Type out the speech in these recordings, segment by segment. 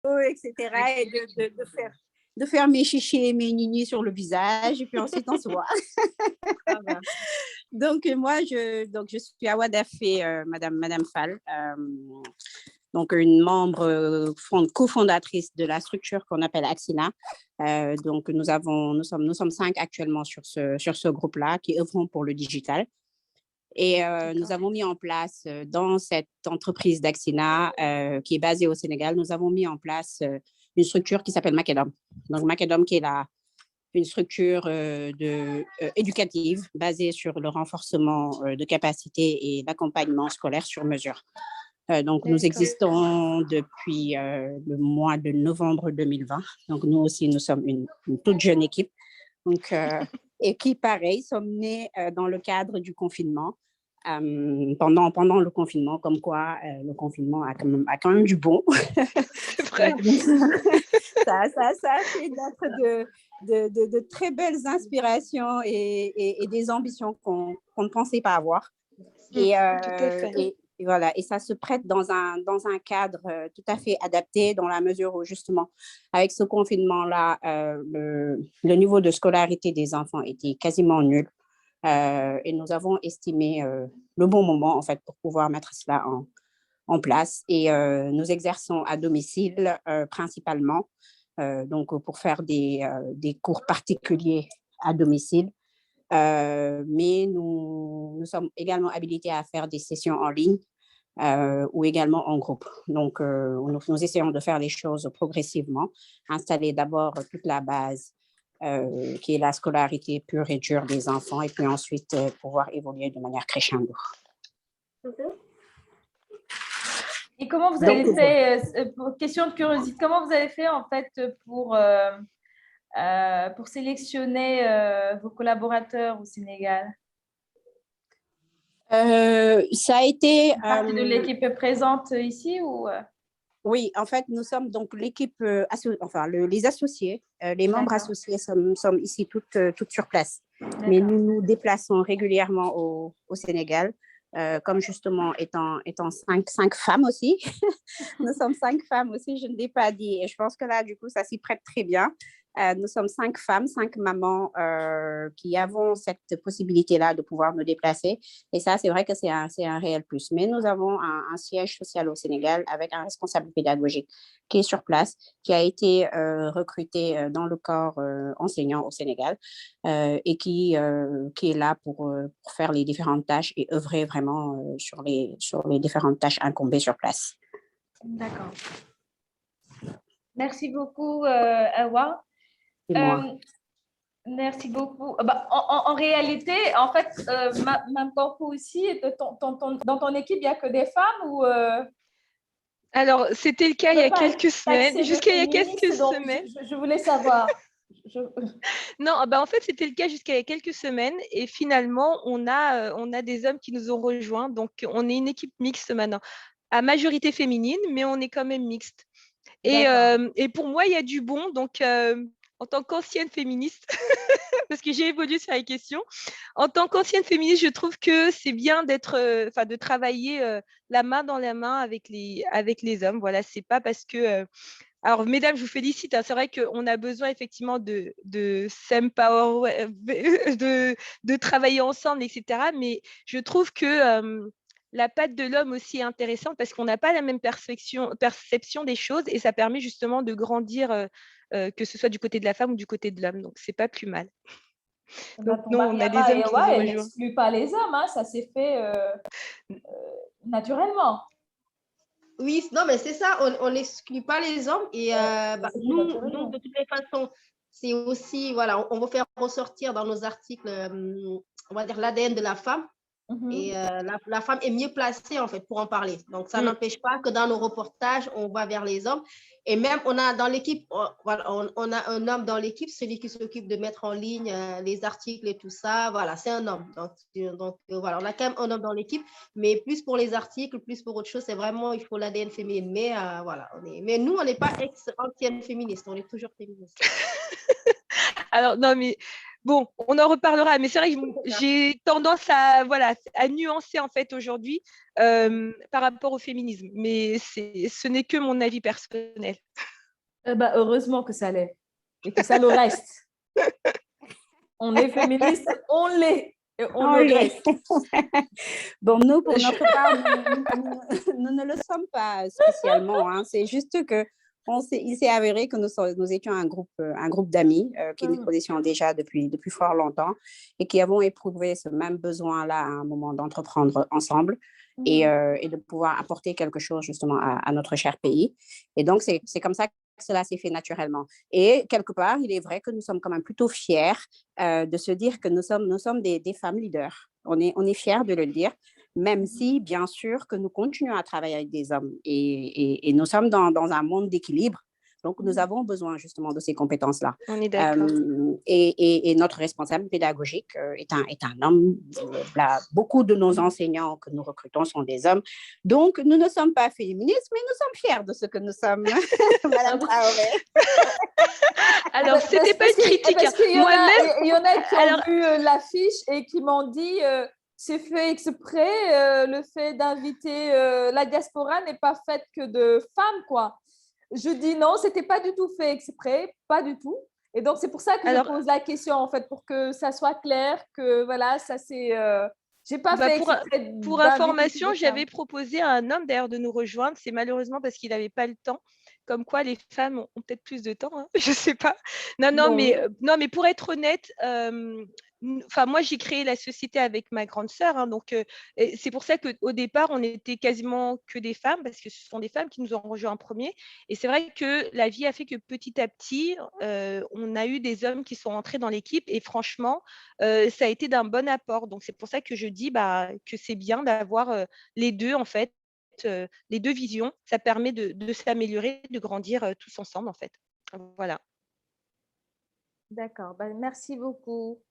etc. Et de faire mes chichis et mes ninis sur le visage, et puis ensuite on se voit. Ah ben. Donc, je suis Awa Dafé, Madame Fall, donc une membre cofondatrice de la structure qu'on appelle Axina. Donc, nous sommes 5 actuellement sur ce groupe-là qui œuvront pour le digital. Et nous avons mis en place dans cette entreprise d'Axina qui est basée au Sénégal, nous avons mis en place une structure qui s'appelle Macadam. Donc, Macadam qui est une structure éducative basée sur le renforcement de capacités et l'accompagnement scolaire sur mesure. Donc, nous existons depuis le mois de novembre 2020. Donc, nous aussi, nous sommes une toute jeune équipe. Donc, et qui, pareil, sommes nés dans le cadre du confinement. Pendant le confinement, comme quoi le confinement a quand même du bon. C'est vrai. Ça a fait de très belles inspirations et des ambitions qu'on ne pensait pas avoir. Et, Tout à fait. et voilà, et ça se prête dans un cadre tout à fait adapté, dans la mesure où justement, avec ce confinement-là, le niveau de scolarité des enfants était quasiment nul. Et nous avons estimé le bon moment en fait pour pouvoir mettre cela en place. Et nous exerçons à domicile principalement, donc pour faire des cours particuliers à domicile. Mais nous sommes également habilités à faire des sessions en ligne ou également en groupe. Donc, nous essayons de faire les choses progressivement, installer d'abord toute la base qui est la scolarité pure et dure des enfants, et puis ensuite pouvoir évoluer de manière crescendo. Et comment vous avez fait, question de curiosité, comment vous avez fait en fait pour sélectionner vos collaborateurs au Sénégal? Ça a été… Partie de l'équipe présente ici ou… Oui, en fait, nous sommes donc l'équipe, les associés, les membres associés sommes ici toutes sur place. Mais nous nous déplaçons régulièrement au Sénégal, comme justement étant cinq femmes aussi. Nous sommes 5 femmes aussi, je ne l'ai pas dit. Et je pense que là, du coup, ça s'y prête très bien. Nous sommes 5 femmes, 5 mamans qui avons cette possibilité-là de pouvoir nous déplacer. Et ça, c'est vrai que c'est un réel plus. Mais nous avons un siège social au Sénégal avec un responsable pédagogique qui est sur place, qui a été recruté dans le corps enseignant au Sénégal et qui est là pour faire les différentes tâches et œuvrer vraiment sur les différentes tâches incombées sur place. D'accord. Merci beaucoup, Awa. Merci beaucoup. En réalité, en fait, Mme Corpo aussi, dans ton équipe, il n'y a que des femmes ou Alors, c'était le cas il y a quelques semaines. Jusqu'à il y a quelques semaines. Je voulais savoir. Non, en fait, c'était le cas jusqu'à il y a quelques semaines. Et finalement, on a des hommes qui nous ont rejoints. Donc, on est une équipe mixte maintenant, à majorité féminine, mais on est quand même mixte. Et pour moi, il y a du bon. Donc, en tant qu'ancienne féministe, parce que j'ai évolué sur les questions, en tant qu'ancienne féministe, je trouve que c'est bien de travailler la main dans la main avec les hommes. Voilà, c'est pas parce que… alors, mesdames, je vous félicite. Hein, c'est vrai qu'on a besoin effectivement de s'empower, de travailler ensemble, etc. Mais je trouve que la patte de l'homme aussi est intéressante parce qu'on n'a pas la même perception des choses et ça permet justement de grandir, que ce soit du côté de la femme ou du côté de l'homme. Donc, c'est pas plus mal. Donc, non, on a des hommes qui nous ont rejoints. Elle n'exclut pas les hommes, hein, ça s'est fait naturellement. Oui, non, mais c'est ça, on n'exclut pas les hommes et nous, de toutes les façons, c'est aussi, voilà, on va faire ressortir dans nos articles, on va dire l'ADN de la femme. Et la femme est mieux placée en fait pour en parler. Donc ça n'empêche pas que dans nos reportages, on va vers les hommes. Et même on a dans l'équipe, voilà, on a un homme dans l'équipe, celui qui s'occupe de mettre en ligne les articles et tout ça. Voilà, c'est un homme. Donc voilà, on a quand même un homme dans l'équipe, mais plus pour les articles, plus pour autre chose, c'est vraiment il faut l'ADN féminin. Mais voilà, mais nous on n'est pas ex-ancienne féministe, on est toujours féministe. Alors non mais bon, on en reparlera, mais c'est vrai que j'ai tendance à nuancer en fait aujourd'hui par rapport au féminisme, mais ce n'est que mon avis personnel. Heureusement que ça l'est et que ça le reste. On est féministe, on l'est et on le reste. Bon, nous, pour notre part, nous ne le sommes pas spécialement, hein. C'est juste que il s'est avéré que nous étions un groupe d'amis qui nous connaissions déjà depuis fort longtemps et qui avons éprouvé ce même besoin-là à un moment d'entreprendre ensemble et de pouvoir apporter quelque chose justement à notre cher pays. Et donc, c'est comme ça que cela s'est fait naturellement. Et quelque part, il est vrai que nous sommes quand même plutôt fiers de se dire que nous sommes des femmes leaders. On est fiers de le dire, même si, bien sûr, que nous continuons à travailler avec des hommes et nous sommes dans un monde d'équilibre. Donc, nous avons besoin justement de ces compétences-là. On est d'accord. Et notre responsable pédagogique est un homme. Beaucoup de nos enseignants que nous recrutons sont des hommes. Donc, nous ne sommes pas féministes, mais nous sommes fiers de ce que nous sommes, Madame Traoré. Alors, ce n'était pas une critique. Parce qu'il y en a qui ont vu l'affiche et qui m'ont dit c'est fait exprès, le fait d'inviter la diaspora n'est pas fait que de femmes, quoi. Je dis non, ce n'était pas du tout fait exprès, pas du tout. Et donc, c'est pour ça que je pose la question, en fait, pour que ça soit clair, que voilà, ça c'est… j'ai pas fait exprès. Pour information, j'avais proposé à un homme d'ailleurs de nous rejoindre. C'est malheureusement parce qu'il n'avait pas le temps. Comme quoi, les femmes ont peut-être plus de temps, hein. Je ne sais pas. Non, mais pour être honnête, moi, j'ai créé la société avec ma grande sœur. Hein, donc, c'est pour ça qu'au départ, on n'était quasiment que des femmes, parce que ce sont des femmes qui nous ont rejoints en premier. Et c'est vrai que la vie a fait que petit à petit, on a eu des hommes qui sont entrés dans l'équipe. Et franchement, ça a été d'un bon apport. Donc, c'est pour ça que je dis que c'est bien d'avoir les deux, en fait. Les deux visions, ça permet de s'améliorer, de grandir tous ensemble, en fait. Voilà. D'accord, merci beaucoup.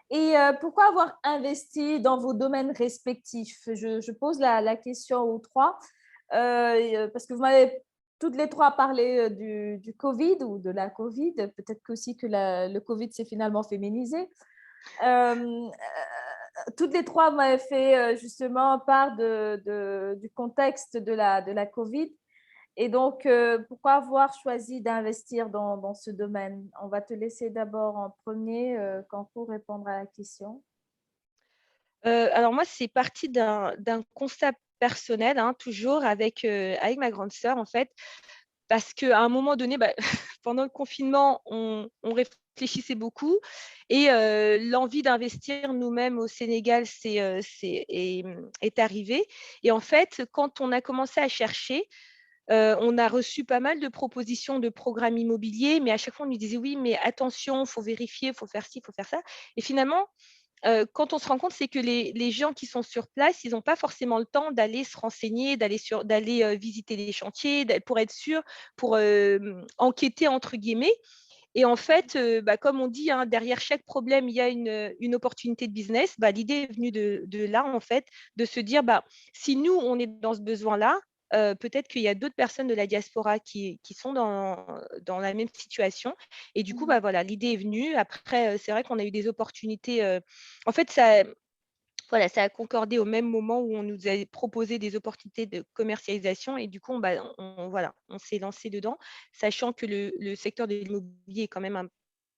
Et pourquoi avoir investi dans vos domaines respectifs? Je pose la question aux trois, parce que vous m'avez toutes les trois parlé du Covid ou de la Covid. Peut-être aussi que le Covid s'est finalement féminisé. Toutes les trois m'avaient fait justement part du contexte de la Covid. Et donc, pourquoi avoir choisi d'investir dans ce domaine? On va te laisser d'abord en premier, Kankou, répondre à la question. Alors moi, c'est parti d'un constat personnel, hein, toujours avec ma grande sœur, en fait, parce qu'à un moment donné, pendant le confinement, on réfléchissait beaucoup et l'envie d'investir nous-mêmes au Sénégal est arrivée. Et en fait, quand on a commencé à chercher, on a reçu pas mal de propositions de programmes immobiliers, mais à chaque fois, on nous disait oui, mais attention, il faut vérifier, il faut faire ci, il faut faire ça. Et finalement, quand on se rend compte, c'est que les gens qui sont sur place, ils n'ont pas forcément le temps d'aller se renseigner, d'aller visiter les chantiers, pour être sûr, pour enquêter, entre guillemets. Et en fait, comme on dit, hein, derrière chaque problème, il y a une opportunité de business. L'idée est venue de là, en fait, de se dire, si nous, on est dans ce besoin-là, peut-être qu'il y a d'autres personnes de la diaspora qui sont dans la même situation. Et du coup, voilà, l'idée est venue. Après, c'est vrai qu'on a eu des opportunités. En fait, ça a concordé au même moment où on nous a proposé des opportunités de commercialisation. Et du coup, on s'est lancé dedans, sachant que le secteur de l'immobilier est quand même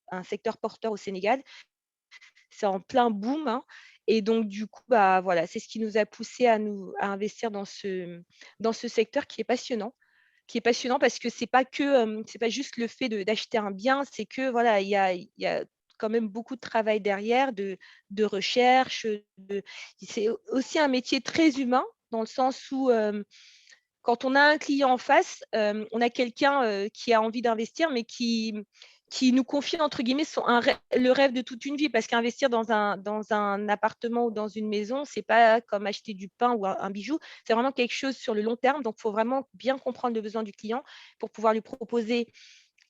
un secteur porteur au Sénégal. C'est en plein boom, hein. Et donc, du coup, c'est ce qui nous a poussé à investir dans ce secteur qui est passionnant parce que c'est pas juste le fait d'acheter un bien, c'est que voilà, il y a quand même beaucoup de travail derrière, de recherche. C'est aussi un métier très humain dans le sens où quand on a un client en face, on a quelqu'un qui a envie d'investir, mais qui nous confie, entre guillemets, le rêve de toute une vie. Parce qu'investir dans un appartement ou dans une maison, ce n'est pas comme acheter du pain ou un bijou. C'est vraiment quelque chose sur le long terme. Donc, il faut vraiment bien comprendre le besoin du client pour pouvoir lui proposer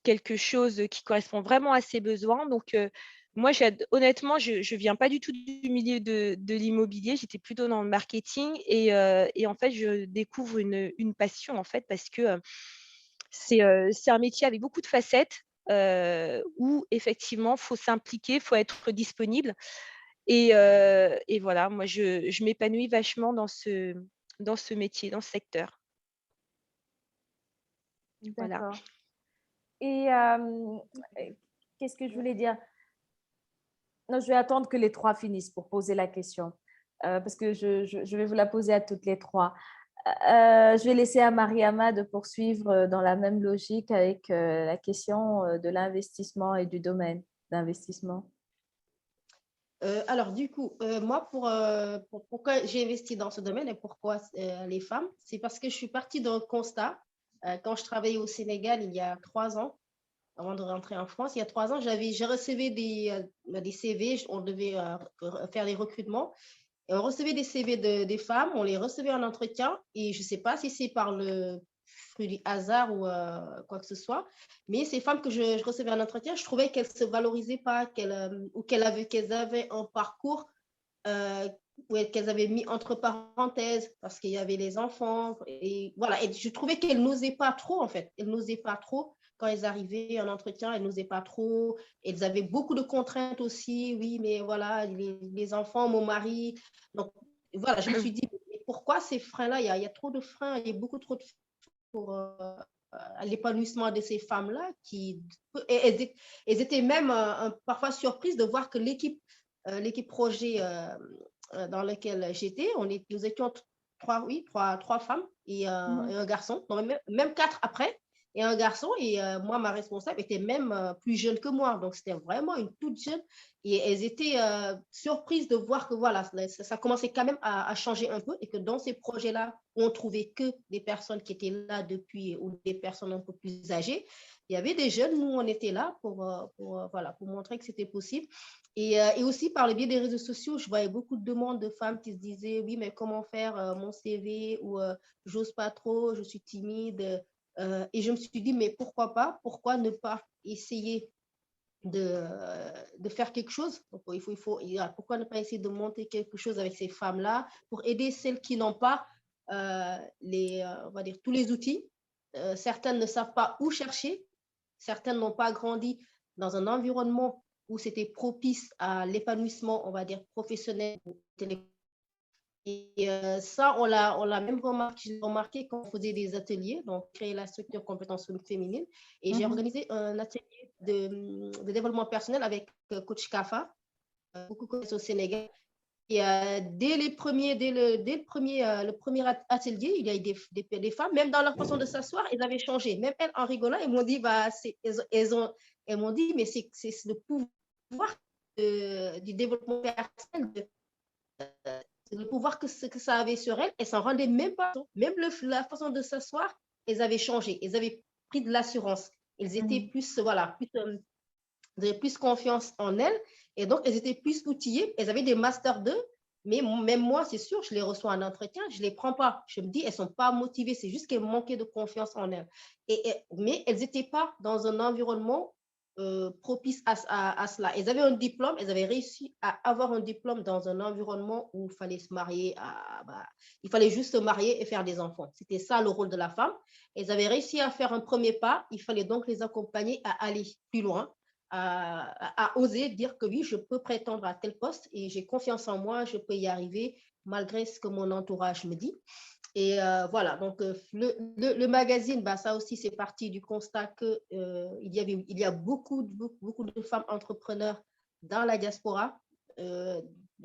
quelque chose qui correspond vraiment à ses besoins. Donc, moi, honnêtement, je ne viens pas du tout du milieu de l'immobilier. J'étais plutôt dans le marketing et en fait, je découvre une passion, en fait, parce que c'est un métier avec beaucoup de facettes où, effectivement, il faut s'impliquer, il faut être disponible. Et voilà, moi, je m'épanouis vachement dans ce métier, dans ce secteur. D'accord. Et qu'est-ce que je voulais dire? Non, je vais attendre que les trois finissent pour poser la question, parce que je vais vous la poser à toutes les trois. Je vais laisser à Mariama de poursuivre dans la même logique avec la question de l'investissement et du domaine d'investissement. Alors, du coup, moi, pourquoi j'ai investi dans ce domaine et pourquoi les femmes, c'est parce que je suis partie d'un constat. Quand je travaillais au Sénégal il y a 3 ans, avant de rentrer en France, il y a 3 ans, j'ai reçu des CV, on devait faire des recrutements. Et on recevait des CV des femmes, on les recevait en entretien, et je ne sais pas si c'est par le fruit du hasard ou quoi que ce soit, mais ces femmes que je recevais en entretien, je trouvais qu'elles ne se valorisaient pas, ou qu'elles avaient un parcours qu'elles avaient mis entre parenthèses parce qu'il y avait les enfants. Et voilà, et je trouvais qu'elles n'osaient pas trop, en fait. Elles n'osaient pas trop quand elles arrivaient en entretien, elles n'osaient pas trop. Elles avaient beaucoup de contraintes aussi. Oui, mais voilà, les enfants, mon mari. Donc, voilà, je me suis dit, pourquoi ces freins-là? Il y a trop de freins, il y a beaucoup trop de freins pour l'épanouissement de ces femmes-là. Elles étaient même parfois surprises de voir que l'équipe projet dans laquelle j'étais, nous étions trois femmes et un garçon, non, même quatre après, et un garçon. Et moi, ma responsable était même plus jeune que moi. Donc, c'était vraiment une toute jeune. Et elles étaient surprises de voir que voilà, ça commençait quand même à changer un peu et que dans ces projets-là, on trouvait que des personnes qui étaient là depuis ou des personnes un peu plus âgées. Il y avait des jeunes, nous, on était là voilà, pour montrer que c'était possible. Et aussi, par le biais des réseaux sociaux, je voyais beaucoup de demandes de femmes qui se disaient, oui, mais comment faire mon CV ou j'ose pas trop, je suis timide. Et je me suis dit, mais pourquoi pas? Pourquoi ne pas essayer de faire quelque chose? Donc, pourquoi ne pas essayer de monter quelque chose avec ces femmes-là pour aider celles qui n'ont pas on va dire, tous les outils. Certaines ne savent pas où chercher. Certaines n'ont pas grandi dans un environnement où c'était propice à l'épanouissement, on va dire, professionnel. Et ça, on l'a même remarqué quand on faisait des ateliers, donc créer la structure compétences féminines. Et j'ai organisé un atelier de développement personnel avec coach Kafa, beaucoup connaissent au Sénégal. Et dès le premier atelier, il y a eu des femmes, même dans leur façon de s'asseoir, elles avaient changé. Même elles, en rigolant, elles m'ont dit, elles m'ont dit, mais c'est le pouvoir du développement personnel, le pouvoir que ça avait sur elles. Elles s'en rendaient même pas compte. Même la façon de s'asseoir, elles avaient changé. Elles avaient pris de l'assurance. Elles étaient plus, voilà, elles avaient plus confiance en elles. Et donc, elles étaient plus outillées. Elles avaient des masters 2. Mais même moi, c'est sûr, je les reçois en entretien, je ne les prends pas. Je me dis, elles ne sont pas motivées. C'est juste qu'elles manquaient de confiance en elles. Mais elles n'étaient pas dans un environnement propice à cela. Elles avaient un diplôme, elles avaient réussi à avoir un diplôme dans un environnement où il fallait se marier, il fallait juste se marier et faire des enfants. C'était ça le rôle de la femme. Elles avaient réussi à faire un premier pas, il fallait donc les accompagner à aller plus loin, à oser dire que oui, je peux prétendre à tel poste et j'ai confiance en moi, je peux y arriver malgré ce que mon entourage me dit. Et voilà, donc le magazine, ça aussi, c'est parti du constat qu'il y a beaucoup de femmes entrepreneurs dans la diaspora,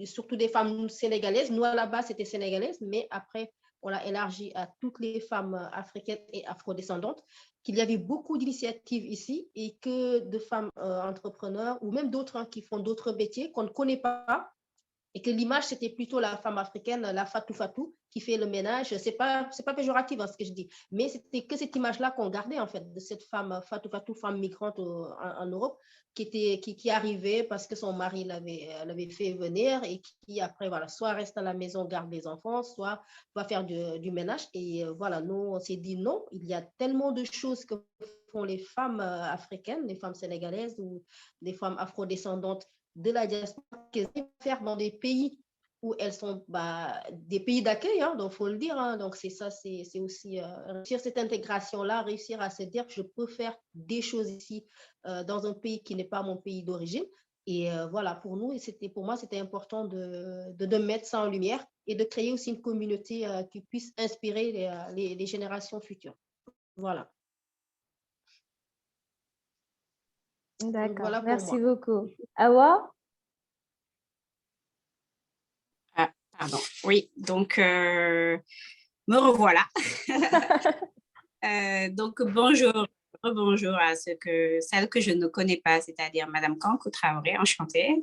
surtout des femmes sénégalaises. Nous, à la base, c'était sénégalaise, mais après, on l'a élargi à toutes les femmes africaines et afrodescendantes, qu'il y avait beaucoup d'initiatives ici et que de femmes entrepreneurs ou même d'autres qui font d'autres métiers qu'on ne connaît pas, et que l'image, c'était plutôt la femme africaine, la fatou, qui fait le ménage. C'est pas péjoratif ce que je dis, mais c'était que cette image-là qu'on gardait, en fait, de cette femme fatou, femme migrante en Europe, qui arrivait parce que son mari l'avait fait venir et qui, après, voilà, soit reste à la maison, garde les enfants, soit va faire du ménage. Et voilà, nous, on s'est dit non, il y a tellement de choses que font les femmes africaines, les femmes sénégalaises ou des femmes afrodescendantes de la diaspora, qu'elles aiment faire dans des pays où elles sont des pays d'accueil, donc il faut le dire. Donc c'est ça, c'est aussi réussir cette intégration-là, réussir à se dire que je peux faire des choses ici dans un pays qui n'est pas mon pays d'origine. Et voilà, pour nous, pour moi, c'était important de mettre ça en lumière et de créer aussi une communauté qui puisse inspirer les générations futures. Voilà. D'accord, voilà pour merci moi. beaucoup. Awa? Ah, pardon. Oui, donc me revoilà. Donc bonjour, bonjour à celles que je ne connais pas, c'est-à-dire Madame Kankou Traoré, enchantée.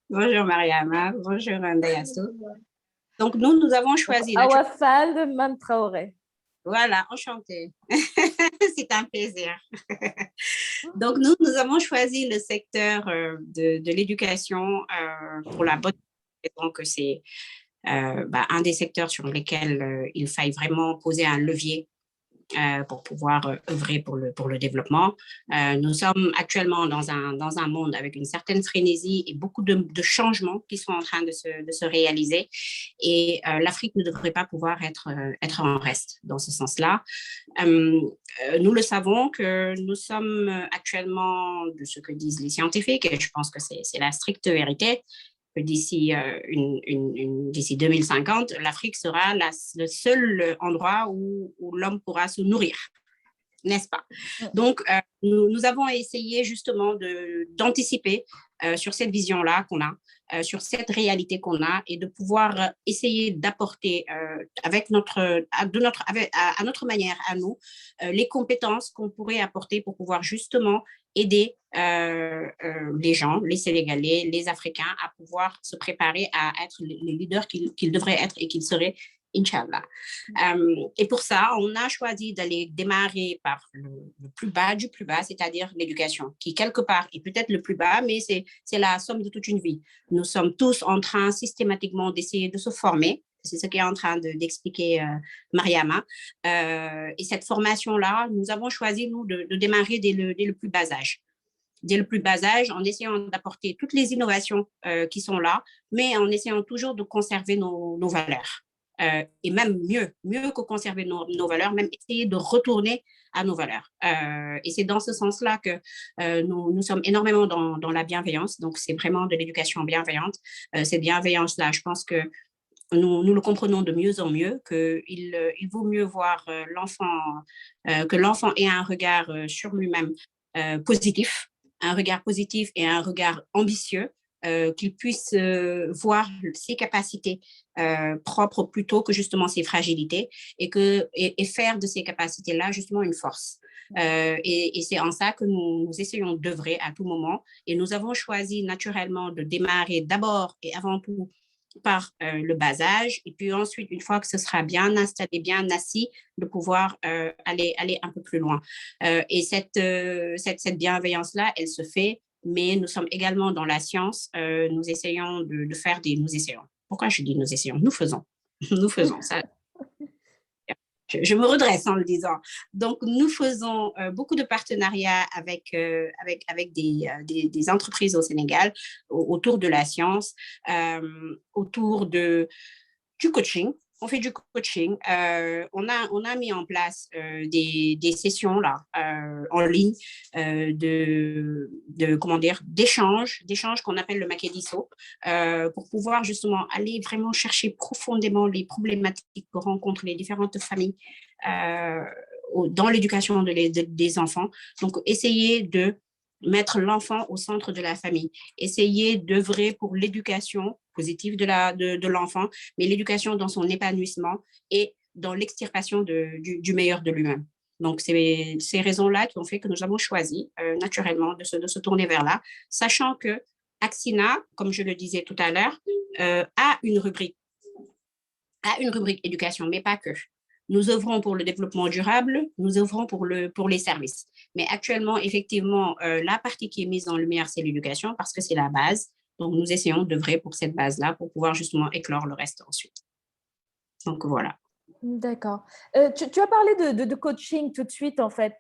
Bonjour Mariama, bonjour Ndayassou. Donc nous avons Donc, choisi. Awa Fall de Mam Traoré. Voilà, enchantée. C'est un plaisir. Donc, nous avons choisi le secteur de l'éducation pour la bonne raison que c'est un des secteurs sur lesquels il faille vraiment poser un levier pour pouvoir œuvrer pour le développement. Nous sommes actuellement dans un monde avec une certaine frénésie et beaucoup de changements qui sont en train de se réaliser. Et l'Afrique ne devrait pas pouvoir être en reste dans ce sens-là. Nous le savons que nous sommes actuellement, de ce que disent les scientifiques, et je pense que c'est la stricte vérité, que d'ici d'ici 2050, l'Afrique sera le seul endroit où l'homme pourra se nourrir, n'est-ce pas? Donc, nous avons essayé justement d'anticiper sur cette vision-là qu'on a, sur cette réalité qu'on a, et de pouvoir essayer d'apporter à notre manière, à nous, les compétences qu'on pourrait apporter pour pouvoir justement aider les gens, les Sénégalais, les Africains à pouvoir se préparer à être les leaders qu'ils devraient être et qu'ils seraient, Inch'Allah. Et pour ça, on a choisi d'aller démarrer par le plus bas du plus bas, c'est-à-dire l'éducation, qui quelque part est peut-être le plus bas, mais c'est la somme de toute une vie. Nous sommes tous en train systématiquement d'essayer de se former. C'est ce qu'est en train d'expliquer Mariama. Et cette formation-là, nous avons choisi, nous, de démarrer dès le plus bas âge. Dès le plus bas âge, en essayant d'apporter toutes les innovations qui sont là, mais en essayant toujours de conserver nos valeurs. Et même mieux que conserver nos valeurs, même essayer de retourner à nos valeurs. Et c'est dans ce sens-là que nous sommes énormément dans la bienveillance. Donc, c'est vraiment de l'éducation bienveillante. Cette bienveillance-là, je pense que nous le comprenons de mieux en mieux, qu'il vaut mieux voir que l'enfant ait un regard sur lui-même positif, un regard positif et un regard ambitieux, qu'il puisse voir ses capacités propres plutôt que justement ses fragilités et faire de ces capacités-là justement une force. Et c'est en ça que nous essayons d'œuvrer à tout moment. Et nous avons choisi naturellement de démarrer d'abord et avant tout par le bas âge, et puis ensuite, une fois que ce sera bien installé, bien assis, de pouvoir aller un peu plus loin. Et cette bienveillance-là, elle se fait, mais nous sommes également dans la science. Nous essayons de faire nous essayons. Pourquoi je dis nous essayons? Nous faisons. Nous faisons ça. Je me redresse en le disant. Donc, nous faisons beaucoup de partenariats avec des entreprises au Sénégal autour de la science, autour du coaching. On fait du coaching. On a mis en place des sessions là, en ligne d'échanges qu'on appelle le Makediso, pour pouvoir justement aller vraiment chercher profondément les problématiques que rencontrent les différentes familles dans l'éducation des enfants. Donc, essayer de mettre l'enfant au centre de la famille, essayer d'œuvrer pour l'éducation positive de l'enfant, mais l'éducation dans son épanouissement et dans l'extirpation du meilleur de lui-même. Donc, c'est ces raisons-là qui ont fait que nous avons choisi naturellement de se tourner vers là, sachant que Axina, comme je le disais tout à l'heure, a une rubrique éducation, mais pas que. Nous œuvrons pour le développement durable, nous œuvrons pour les services. Mais actuellement, effectivement, la partie qui est mise en lumière, c'est l'éducation parce que c'est la base. Donc, nous essayons d'œuvrer pour cette base-là pour pouvoir justement éclore le reste ensuite. Donc, voilà. D'accord. Tu as parlé de coaching tout de suite, en fait.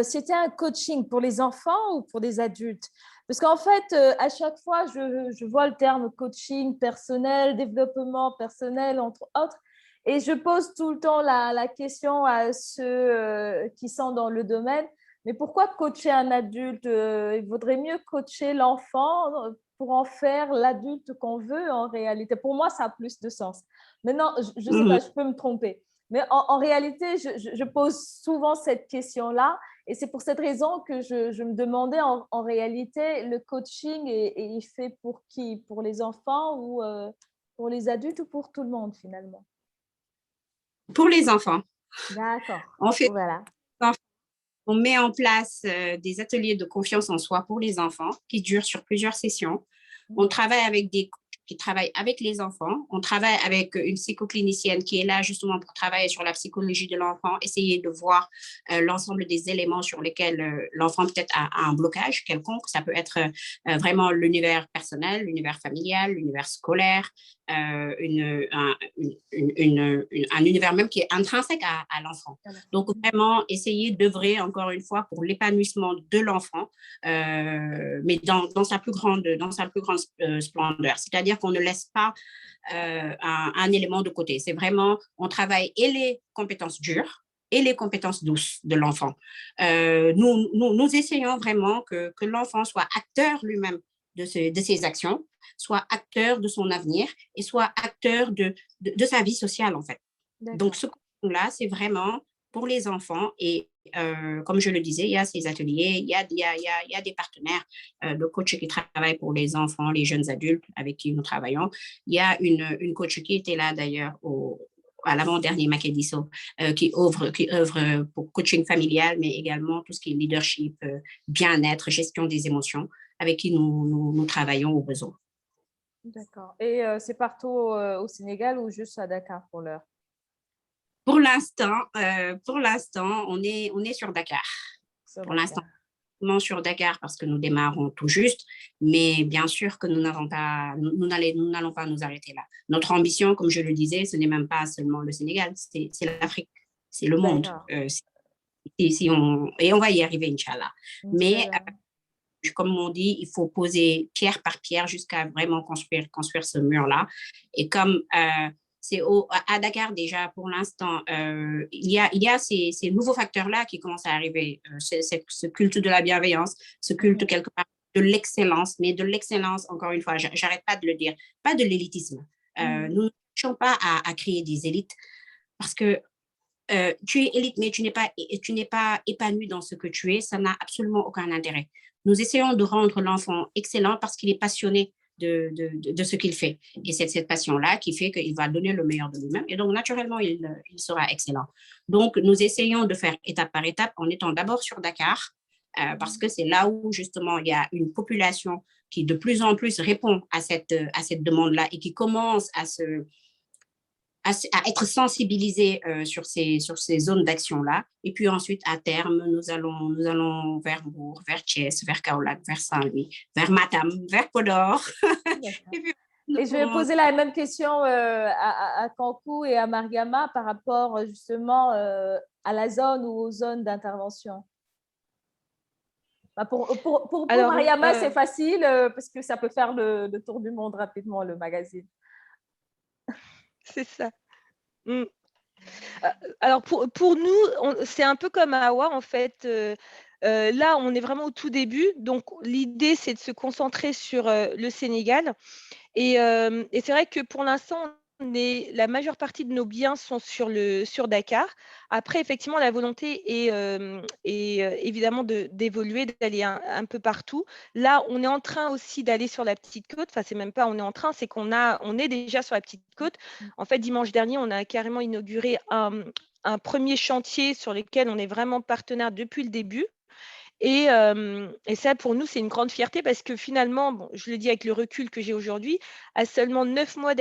C'était un coaching pour les enfants ou pour les adultes? Parce qu'en fait, à chaque fois, je vois le terme coaching personnel, développement personnel, entre autres. Et je pose tout le temps la question à ceux qui sont dans le domaine, mais pourquoi coacher un adulte? Il vaudrait mieux coacher l'enfant pour en faire l'adulte qu'on veut en réalité. Pour moi, ça a plus de sens. Maintenant, je ne sais pas, je peux me tromper. Mais en réalité, je pose souvent cette question-là Et c'est pour cette raison que je me demandais en réalité, le coaching est fait pour qui? Pour les enfants ou pour les adultes ou pour tout le monde finalement? Pour les enfants. D'accord. On fait, Voilà. on met en place des ateliers de confiance en soi pour les enfants qui durent sur plusieurs sessions. On travaille avec des coachs qui travaillent avec les enfants. On travaille avec une psychoclinicienne qui est là justement pour travailler sur la psychologie de l'enfant, essayer de voir l'ensemble des éléments sur lesquels l'enfant peut-être a un blocage quelconque. Ça peut être vraiment l'univers personnel, l'univers familial, l'univers scolaire, un univers même qui est intrinsèque à l'enfant. Donc, vraiment, essayer d'œuvrer, encore une fois, pour l'épanouissement de l'enfant, mais dans sa plus grande splendeur. C'est-à-dire qu'on ne laisse pas un élément de côté. C'est vraiment, on travaille et les compétences dures et les compétences douces de l'enfant. Nous essayons vraiment que l'enfant soit acteur lui-même de ses actions, soit acteur de son avenir et soit acteur de sa vie sociale, en fait. Donc, ce coaching-là, c'est vraiment pour les enfants et comme je le disais, il y a ces ateliers, il y a des partenaires de coachs qui travaillent pour les enfants, les jeunes adultes avec qui nous travaillons. Il y a une coach qui était là d'ailleurs à l'avant-dernier Makediso, qui œuvre pour coaching familial, mais également tout ce qui est leadership, bien-être, gestion des émotions, avec qui nous travaillons au besoin. D'accord. Et c'est partout au Sénégal ou juste à Dakar pour l'heure? Pour l'instant, on est sur Dakar. Pour l'instant, sur Dakar parce que nous démarrons tout juste, mais bien sûr que nous n'allons pas nous arrêter là. Notre ambition, comme je le disais, ce n'est même pas seulement le Sénégal, c'est l'Afrique, c'est le monde. Et on va y arriver, Inch'Allah. Mais comme on dit, il faut poser pierre par pierre jusqu'à vraiment construire ce mur-là. Et comme c'est à Dakar déjà, pour l'instant, il y a ces nouveaux facteurs-là qui commencent à arriver. Ce culte de la bienveillance, ce culte quelque part de l'excellence, mais de l'excellence, encore une fois, j'arrête pas de le dire, pas de l'élitisme. Nous ne cherchons pas à créer des élites parce que tu es élite, mais tu n'es pas épanoui dans ce que tu es, ça n'a absolument aucun intérêt. Nous essayons de rendre l'enfant excellent parce qu'il est passionné de ce qu'il fait. Et c'est cette passion-là qui fait qu'il va donner le meilleur de lui-même. Et donc, naturellement, il sera excellent. Donc, nous essayons de faire étape par étape en étant d'abord sur Dakar, parce que c'est là où, justement, il y a une population qui de plus en plus répond à cette demande-là et qui commence à être sensibilisés sur ces zones d'action-là. Et puis ensuite, à terme, nous allons vers Bourg, vers Thiès, vers Kaolack, vers Saint-Louis, vers Matam, vers Podor. Et je vais poser la même question à Kankou et à Mariama par rapport justement à la zone ou aux zones d'intervention. Pour Mariama, c'est facile parce que ça peut faire le tour du monde rapidement, le magazine. C'est ça. Alors, pour nous, c'est un peu comme à Hawa, en fait. Là, on est vraiment au tout début. Donc, l'idée, c'est de se concentrer sur le Sénégal. Et c'est vrai que pour l'instant, la majeure partie de nos biens sont sur Dakar. Après, effectivement, la volonté est évidemment d'évoluer, d'aller un peu partout. Là, on est en train aussi d'aller sur la petite côte. Enfin, c'est même pas on est en train, c'est on est déjà sur la petite côte. En fait, dimanche dernier, on a carrément inauguré un premier chantier sur lequel on est vraiment partenaire depuis le début. Et ça, pour nous, c'est une grande fierté parce que finalement, bon, je le dis avec le recul que j'ai aujourd'hui, à seulement 7 mois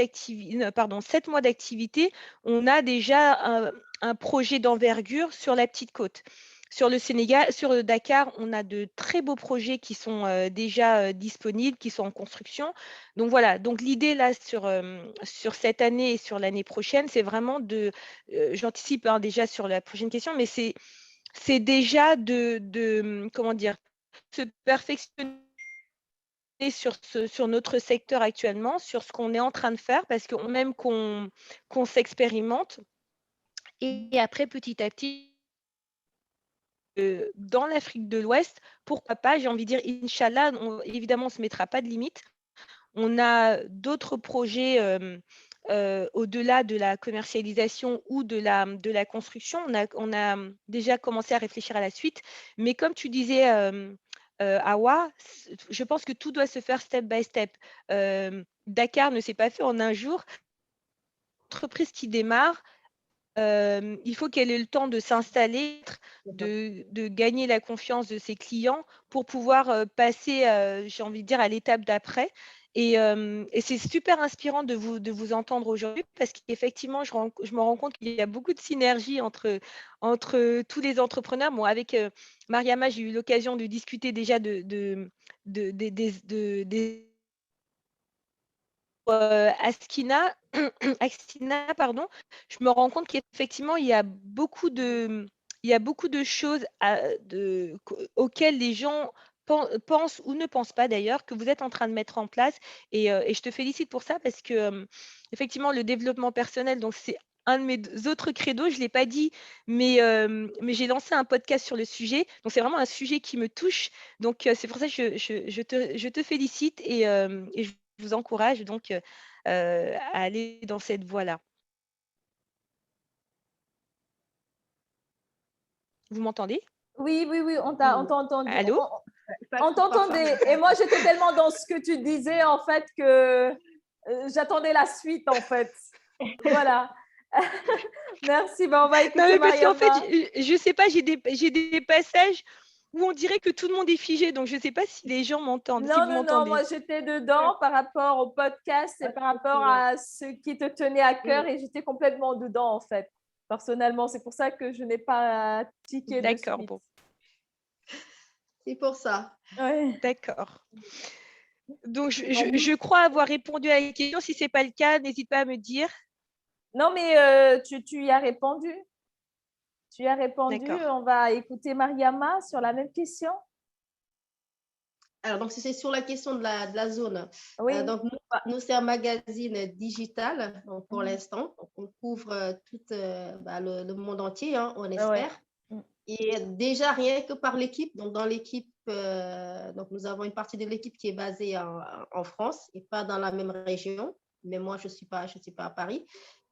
d'activité, on a déjà un projet d'envergure sur la petite côte. Sur le Sénégal, sur Dakar, on a de très beaux projets qui sont déjà disponibles, qui sont en construction. Donc voilà, donc l'idée là sur cette année et sur l'année prochaine, c'est vraiment j'anticipe déjà sur la prochaine question, mais c'est déjà comment dire, se perfectionner sur notre secteur actuellement, sur ce qu'on est en train de faire, parce qu'on aime qu'on s'expérimente. Et après, petit à petit, dans l'Afrique de l'Ouest, pourquoi pas, j'ai envie de dire, Inch'Allah, évidemment, on ne se mettra pas de limite. On a d'autres projets au-delà de la commercialisation ou de la construction. On a déjà commencé à réfléchir à la suite. Mais comme tu disais, Awa, je pense que tout doit se faire step by step. Dakar ne s'est pas fait en un jour. L'entreprise qui démarre, il faut qu'elle ait le temps de s'installer, de gagner la confiance de ses clients pour pouvoir passer, j'ai envie de dire, à l'étape d'après. Et c'est super inspirant de vous entendre aujourd'hui parce qu'effectivement, je me rends compte qu'il y a beaucoup de synergie entre tous les entrepreneurs. Bon, avec Mariama, j'ai eu l'occasion de discuter déjà des Askina, Axina, pardon, je me rends compte qu'effectivement, il y a beaucoup de choses auxquelles les gens pensent ou ne pensent pas d'ailleurs, que vous êtes en train de mettre en place. Et je te félicite pour ça parce que, effectivement, le développement personnel, donc c'est un de mes autres credos, je ne l'ai pas dit, mais j'ai lancé un podcast sur le sujet. Donc, c'est vraiment un sujet qui me touche. Donc, c'est pour ça que je te félicite et je vous encourage donc à aller dans cette voie-là. Vous m'entendez? Oui, on t'a entendu. Allô? On t'entendait. Et moi, j'étais tellement dans ce que tu disais, en fait, que j'attendais la suite, en fait. Voilà. Merci. On va écouter Non, mais parce qu'en Mariama. fait, je sais pas, j'ai des passages où on dirait que tout le monde est figé. Donc, je sais pas si les gens m'entendent, si vous Non, m'entendez. moi, j'étais dedans par rapport au podcast et par rapport à ce qui te tenait à cœur et j'étais complètement dedans, en fait, personnellement. C'est pour ça que je n'ai pas tiqué de suite. D'accord, bon. C'est pour ça. Ouais. D'accord. Donc, je crois avoir répondu à la question. Si ce n'est pas le cas, n'hésite pas à me dire. Non, mais tu y as répondu. Tu y as répondu. On va écouter Mariama sur la même question. Alors, donc, c'est sur la question de la zone. Oui. Donc, nous c'est un magazine digital donc, pour l'instant. On couvre tout le monde entier, hein, on espère. Ouais. Et déjà, rien que par l'équipe, donc dans l'équipe, donc nous avons une partie de l'équipe qui est basée en France et pas dans la même région. Mais moi, je ne suis pas à Paris.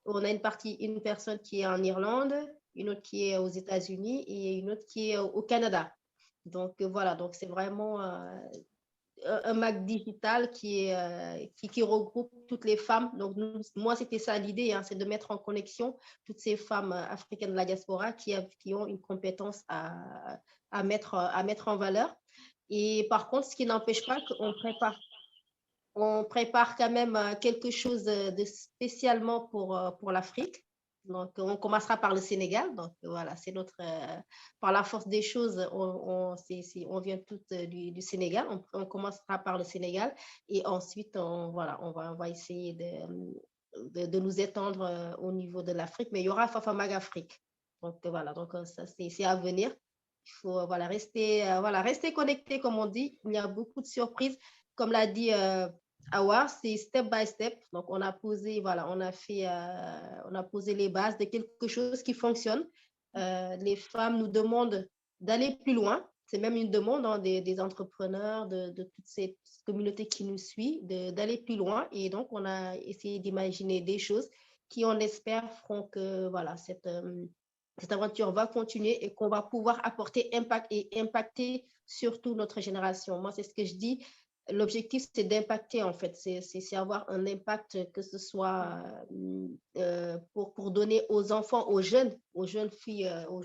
On a une personne qui est en Irlande, une autre qui est aux États-Unis et une autre qui est au Canada. Donc, voilà, donc c'est vraiment un Mac digital qui regroupe toutes les femmes. Donc, moi, c'était ça l'idée, hein, c'est de mettre en connexion toutes ces femmes africaines de la diaspora qui ont une compétence à mettre en valeur. Et par contre, ce qui n'empêche pas qu'on prépare quand même quelque chose de spécialement pour l'Afrique. Donc, on commencera par le Sénégal. Donc, voilà, c'est par la force des choses, on vient toutes du Sénégal. On commencera par le Sénégal et ensuite, on va essayer de nous étendre au niveau de l'Afrique. Mais il y aura Fafamag Afrique. Donc, voilà, donc ça, c'est à venir. Il faut rester connecté, comme on dit. Il y a beaucoup de surprises. Comme l'a dit Awa, c'est step by step. Donc, on a posé les bases de quelque chose qui fonctionne. Les femmes nous demandent d'aller plus loin. C'est même une demande, hein, des entrepreneurs, de toute cette communauté qui nous suit, d'aller plus loin. Et donc, on a essayé d'imaginer des choses qui, on espère, feront que voilà, cette aventure va continuer et qu'on va pouvoir apporter impact et impacter surtout notre génération. Moi, c'est ce que je dis. L'objectif, c'est d'impacter, en fait. C'est avoir un impact, que ce soit pour donner aux enfants, aux jeunes filles, aux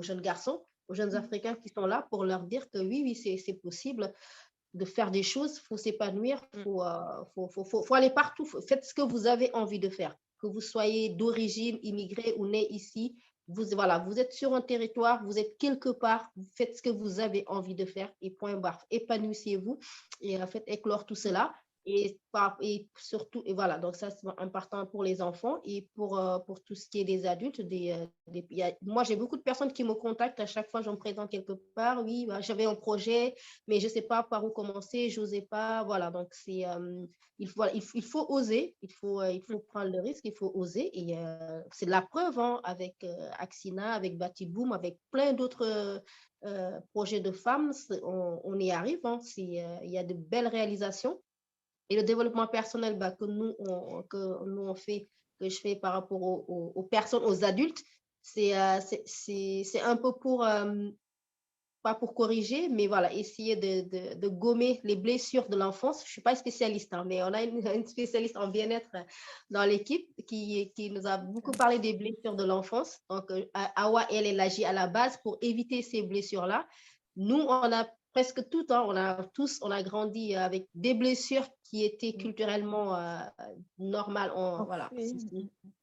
jeunes garçons, aux jeunes Africains qui sont là, pour leur dire que oui, c'est possible de faire des choses, il faut s'épanouir, il faut aller partout. Faites ce que vous avez envie de faire. Que vous soyez d'origine, immigré ou né ici, vous êtes sur un territoire, vous êtes quelque part, vous faites ce que vous avez envie de faire et point barre. Épanouissez-vous et faites éclore tout cela. Et surtout, et voilà, donc ça, c'est important pour les enfants et pour tout ce qui est des adultes. Moi, j'ai beaucoup de personnes qui me contactent à chaque fois que je me présente quelque part. Oui, j'avais un projet, mais je ne sais pas par où commencer, je n'osais pas. Voilà, donc il faut oser, il faut prendre le risque, il faut oser. Et c'est de la preuve, hein, avec Axina, avec Batiboom, avec plein d'autres projets de femmes. On y arrive, hein, il y a de belles réalisations. Et le développement personnel que nous on fait, que je fais par rapport aux personnes, aux adultes, c'est un peu pour, pas pour corriger, mais voilà, essayer de gommer les blessures de l'enfance. Je ne suis pas spécialiste, hein, mais on a une spécialiste en bien-être dans l'équipe qui nous a beaucoup parlé des blessures de l'enfance. Donc, Awa, elle agit à la base pour éviter ces blessures-là. Nous, on a presque tout, hein, on a grandi avec des blessures qui étaient culturellement normales. Voilà,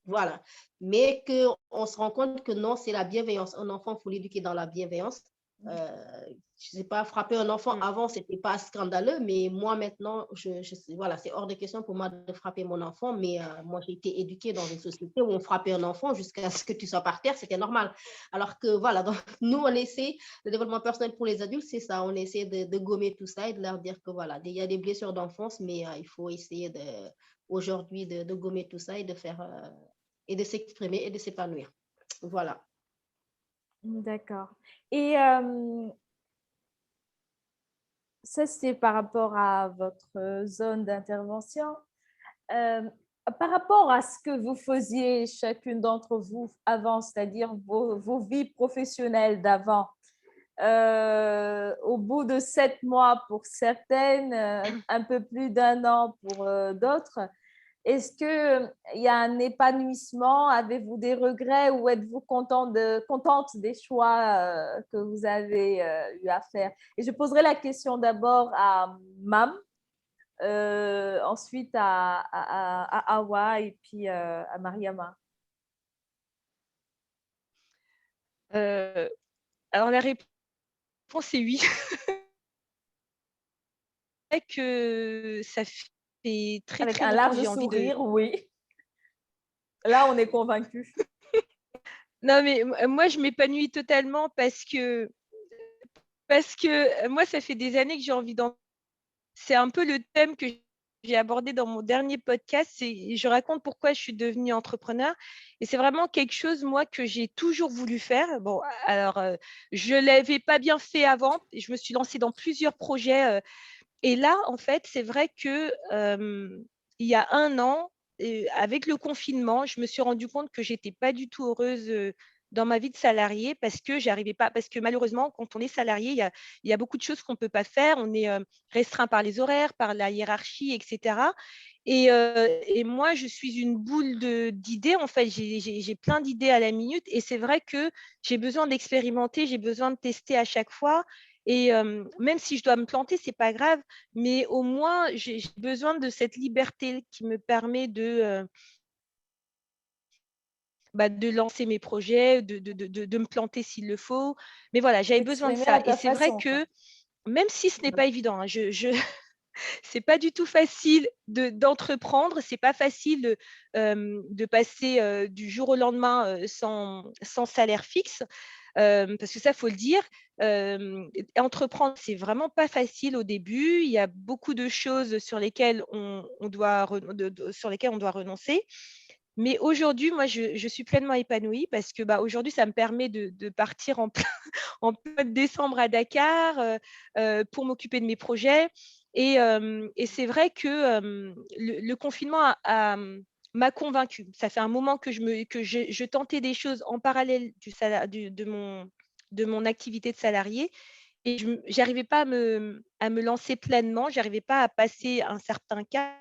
voilà. Mais qu'on se rend compte que non, c'est la bienveillance. Un enfant, il faut l'éduquer dans la bienveillance. Je ne sais pas, frapper un enfant avant, ce n'était pas scandaleux, mais moi maintenant, voilà, c'est hors de question pour moi de frapper mon enfant, mais moi j'ai été éduquée dans une société où on frappait un enfant jusqu'à ce que tu sois par terre, c'était normal. Alors que voilà, donc, nous on essaie, le développement personnel pour les adultes, c'est ça, on essaie de gommer tout ça et de leur dire que voilà, il y a des blessures d'enfance, mais il faut essayer aujourd'hui de gommer tout ça et de faire, et de s'exprimer et de s'épanouir. Voilà. D'accord. Et ça, c'est par rapport à votre zone d'intervention. Par rapport à ce que vous faisiez chacune d'entre vous avant, c'est-à-dire vos vies professionnelles d'avant, au bout de 7 mois pour certaines, un peu plus d'1 an pour d'autres, est-ce qu'il y a un épanouissement? Avez-vous des regrets ou êtes-vous contente des choix que vous avez eu à faire? Et je poserai la question d'abord à Mam, ensuite à Awa et puis à Mariama. Alors, la réponse est oui. Que ça fait très, Avec très un longtemps large que j'ai envie de… sourire, oui. Là, on est convaincus. Non, mais moi, je m'épanouis totalement parce que moi, ça fait des années que j'ai envie d'en… C'est un peu le thème que j'ai abordé dans mon dernier podcast. Je raconte pourquoi je suis devenue entrepreneur. Et c'est vraiment quelque chose, moi, que j'ai toujours voulu faire. Bon, alors, je ne l'avais pas bien fait avant. Je me suis lancée dans plusieurs projets. Et là, en fait, c'est vrai que il y a 1 an, avec le confinement, je me suis rendu compte que j'étais pas du tout heureuse dans ma vie de salariée parce que j'arrivais pas, parce que malheureusement, quand on est salarié, il y a beaucoup de choses qu'on ne peut pas faire. On est restreint par les horaires, par la hiérarchie, etc. Et moi, je suis une boule d'idées. En fait, j'ai plein d'idées à la minute. Et c'est vrai que j'ai besoin d'expérimenter, j'ai besoin de tester à chaque fois. Et même si je dois me planter, c'est pas grave, mais au moins j'ai besoin de cette liberté qui me permet de lancer mes projets, de me planter s'il le faut. Mais voilà, j'avais besoin de D'exprimer à ça. Et ta c'est vrai façon, quoi. que même si ce n'est pas évident, hein, c'est pas du tout facile d'entreprendre, c'est pas facile de passer du jour au lendemain sans salaire fixe. Parce que ça, faut le dire, entreprendre, c'est vraiment pas facile au début. Il y a beaucoup de choses sur lesquelles on doit renoncer. Mais aujourd'hui, moi, je suis pleinement épanouie parce que aujourd'hui, ça me permet de partir en plein de décembre à Dakar pour m'occuper de mes projets. Et c'est vrai que le confinement m'a convaincue. Ça fait un moment que je tentais des choses en parallèle de mon activité de salarié et je n'arrivais pas à me lancer pleinement, je n'arrivais pas à passer un certain cap.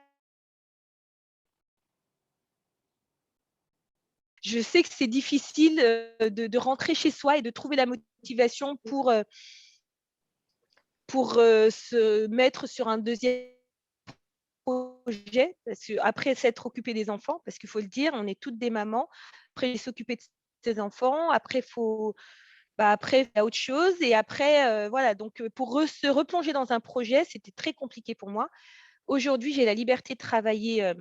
Je sais que c'est difficile de rentrer chez soi et de trouver la motivation pour se mettre sur un deuxième projet, parce qu'après s'être occupé des enfants, parce qu'il faut le dire, on est toutes des mamans, après s'occuper de ses enfants, après après il y a autre chose, et après voilà, donc pour se replonger dans un projet, c'était très compliqué pour moi. Aujourd'hui, j'ai la liberté de travailler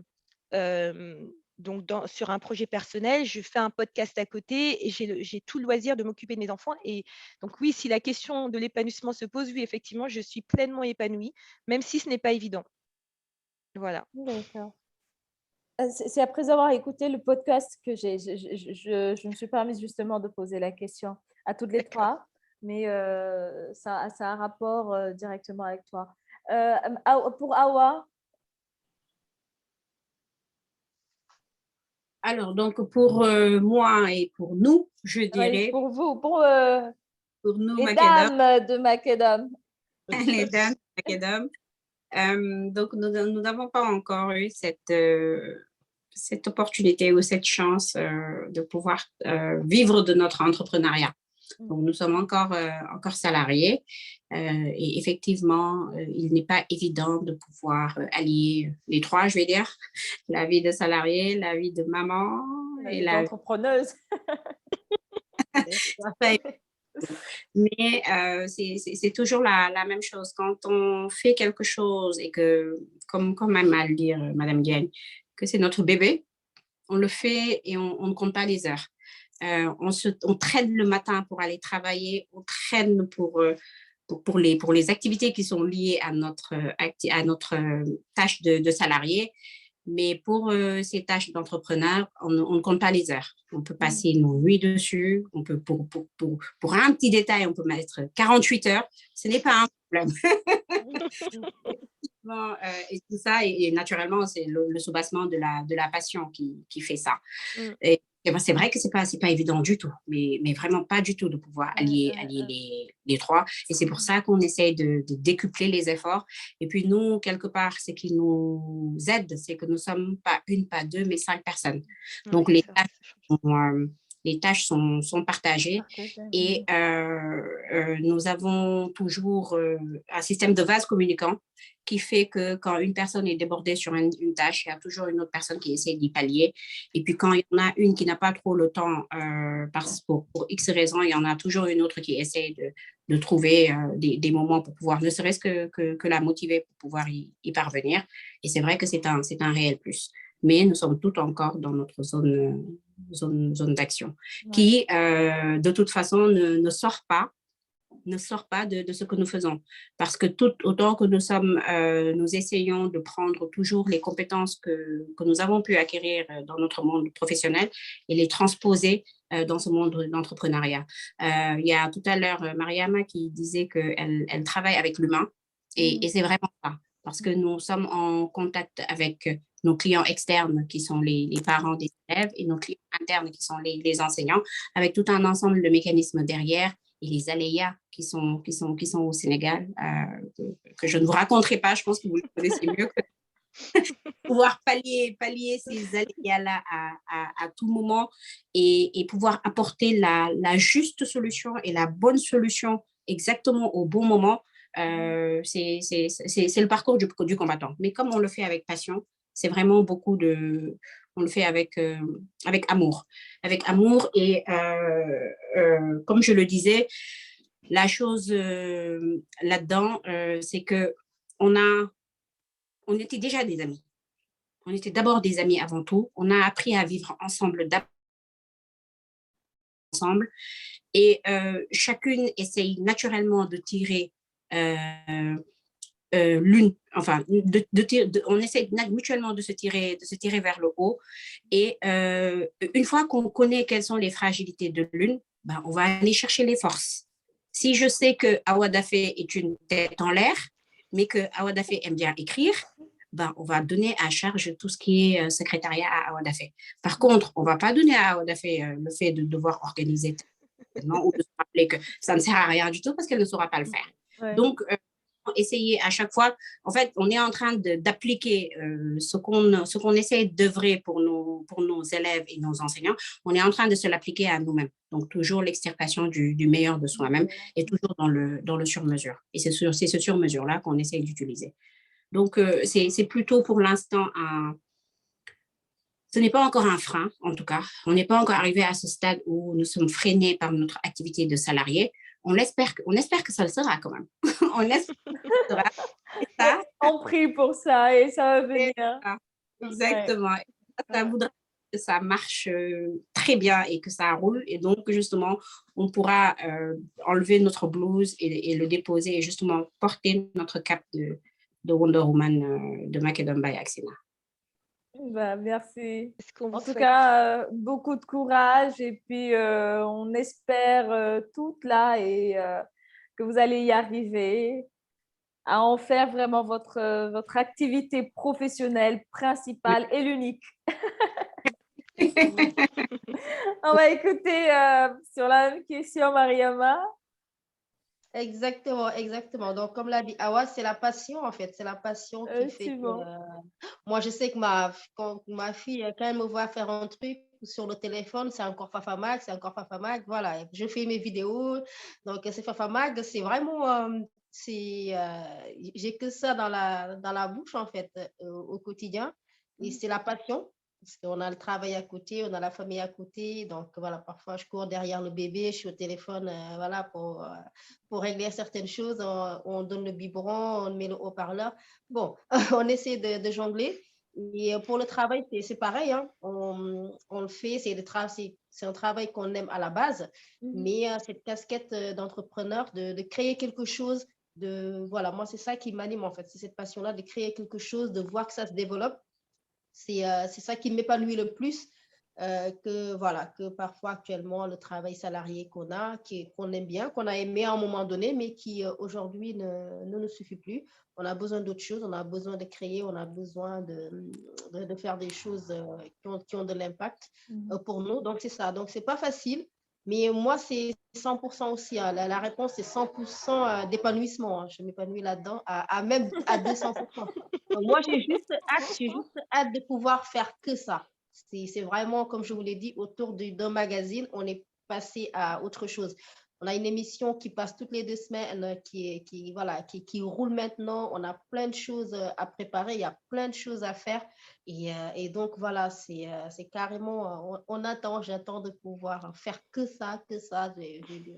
donc sur un projet personnel, je fais un podcast à côté et j'ai tout le loisir de m'occuper de mes enfants. Et donc oui, si la question de l'épanouissement se pose, oui, effectivement, je suis pleinement épanouie, même si ce n'est pas évident. Voilà. D'accord. C'est après avoir écouté le podcast que je me suis permise justement de poser la question à toutes les trois, mais ça a un rapport directement avec toi. Pour Awa, Alors, donc, pour moi et pour nous, je dirais, pour vous, pour nous, les Macadam, dames de Macadam. les dames de Macadam, donc, nous n'avons pas encore eu cette opportunité ou cette chance de pouvoir vivre de notre entrepreneuriat. Donc, nous sommes encore salariés et effectivement, il n'est pas évident de pouvoir allier les trois, je vais dire, la vie de salarié, la vie de maman et la vie d'entrepreneuse. Mais c'est toujours la même chose. Quand on fait quelque chose et que, comme aime à le dire Madame Diagne, que c'est notre bébé, on le fait et on ne compte pas les heures. On traîne le matin pour aller travailler, on traîne pour les activités qui sont liées à notre tâche de salarié. Mais pour ces tâches d'entrepreneur, on ne compte pas les heures. On peut passer nos nuits dessus. On peut, pour un petit détail, on peut mettre 48 heures. Ce n'est pas un problème. Et tout ça, et naturellement, c'est le soubassement de la passion qui fait ça. Et ben, c'est vrai que c'est pas évident du tout, mais vraiment pas du tout de pouvoir allier les trois. Et c'est pour ça qu'on essaye de décupler les efforts. Et puis nous, quelque part, ce qui nous aide, c'est que nous sommes pas une, pas deux, mais 5 personnes. Donc les tâches sont partagées et nous avons toujours un système de vase communicant qui fait que quand une personne est débordée sur une tâche, il y a toujours une autre personne qui essaie d'y pallier. Et puis quand il y en a une qui n'a pas trop le temps, pour X raisons, il y en a toujours une autre qui essaie de trouver des moments pour pouvoir, ne serait-ce que la motiver pour pouvoir y parvenir. Et c'est vrai que c'est un réel plus. Mais nous sommes toutes encore dans notre zone d'action, qui, de toute façon, ne sort pas de ce que nous faisons. Parce que autant que nous essayons de prendre toujours les compétences que nous avons pu acquérir dans notre monde professionnel et les transposer dans ce monde d'entrepreneuriat. Il y a tout à l'heure Mariama qui disait qu'elle travaille avec l'humain et c'est vraiment ça. Parce que nous sommes en contact avec nos clients externes qui sont les parents des élèves et nos clients internes qui sont les enseignants, avec tout un ensemble de mécanismes derrière et les aléas qui sont au Sénégal, que je ne vous raconterai pas, je pense que vous le connaissez mieux que pouvoir pallier ces aléas-là à tout moment et pouvoir apporter la juste solution et la bonne solution exactement au bon moment. C'est le parcours du combattant. Mais comme on le fait avec passion, c'est vraiment on le fait avec amour. Avec amour et comme je le disais, la chose là-dedans, c'est que on était déjà des amis. On était d'abord des amis avant tout. On a appris à vivre ensemble et chacune essaye naturellement de tirer on essaie mutuellement de se tirer vers le haut. Et une fois qu'on connaît quelles sont les fragilités de l'une, on va aller chercher les forces. Si je sais que Awa Daffé est une tête en l'air, mais que Awa Daffé aime bien écrire, on va donner à charge tout ce qui est secrétariat à Awa Daffé. Par contre, on ne va pas donner à Awa Daffé le fait de devoir organiser ou de se rappeler que ça ne sert à rien du tout parce qu'elle ne saura pas le faire. Ouais. Donc, essayer à chaque fois, en fait, on est en train d'appliquer ce qu'on essaie d'œuvrer pour nos élèves et nos enseignants, on est en train de se l'appliquer à nous-mêmes. Donc, toujours l'extirpation du meilleur de soi-même et toujours dans le sur-mesure. Et c'est ce sur-mesure-là qu'on essaie d'utiliser. Donc, c'est plutôt pour l'instant ce n'est pas encore un frein, en tout cas. On n'est pas encore arrivé à ce stade où nous sommes freinés par notre activité de salarié. On espère que ça le sera quand même. On espère que ça sera. On prie pour ça et ça va venir. Exactement. Ouais. Ça voudrait que ça marche très bien et que ça roule. Et donc, justement, on pourra enlever notre blouse et le déposer et justement porter notre cape de Wonder Woman de Macadam by Axina. Merci. En tout cas, beaucoup de courage et puis on espère toutes là et que vous allez y arriver à en faire vraiment votre activité professionnelle principale et l'unique. On va écouter sur la même question, Mariama. Exactement, exactement. Donc, comme l'a dit Awa, c'est la passion, en fait. C'est la passion qui fait que... moi, je sais que quand ma fille, quand elle me voit faire un truc sur le téléphone, c'est encore Fafamag, c'est encore Fafamag. Voilà, je fais mes vidéos. Donc, c'est Fafamag. C'est vraiment... j'ai que ça dans la bouche, en fait, au quotidien. Et c'est la passion. Parce qu'on a le travail à côté, on a la famille à côté. Donc, voilà, parfois, je cours derrière le bébé, je suis au téléphone, voilà, pour régler certaines choses. On donne le biberon, on met le haut-parleur. Bon, on essaie de jongler. Et pour le travail, c'est pareil. Hein. On le fait, c'est un travail qu'on aime à la base. Mais cette casquette d'entrepreneur, de créer quelque chose, voilà, moi, c'est ça qui m'anime, en fait. C'est cette passion-là de créer quelque chose, de voir que ça se développe. C'est ça qui m'épanouit le plus que parfois actuellement le travail salarié qu'on a, qu'on aime bien, qu'on a aimé à un moment donné, mais qui aujourd'hui ne nous suffit plus. On a besoin d'autres choses, on a besoin de créer, on a besoin de faire des choses qui ont de l'impact pour nous. Donc, c'est ça. Donc, c'est pas facile. Mais moi, c'est 100% aussi. Hein. La réponse, c'est 100% d'épanouissement. Hein. Je m'épanouis là-dedans, même à 200%. Donc, moi, j'ai juste hâte de pouvoir faire que ça. C'est vraiment, comme je vous l'ai dit, autour d'un magazine, on est passé à autre chose. On a une émission qui passe toutes les 2 semaines, qui roule maintenant. On a plein de choses à préparer, il y a plein de choses à faire. Et donc, voilà, c'est carrément, j'attends de pouvoir faire que ça du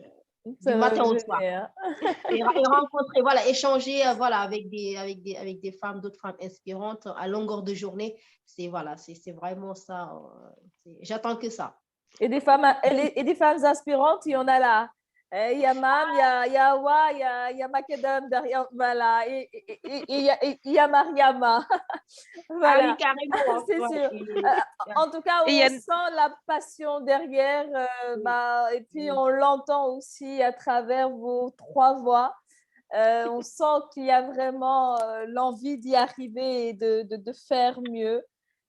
matin au soir. Et rencontrer, voilà, échanger voilà, avec des femmes, d'autres femmes inspirantes à longueur de journée. C'est vraiment ça. J'attends que ça. Et des femmes inspirantes, il y en a là. Il y a Mam, il y a Awa, il y a Makedam derrière, voilà, et il y a Mariama. Voilà. Ah oui, carrément. C'est sûr. En tout cas, on sent la passion derrière, et puis on l'entend aussi à travers vos 3 voix. On sent qu'il y a vraiment l'envie d'y arriver et de faire mieux.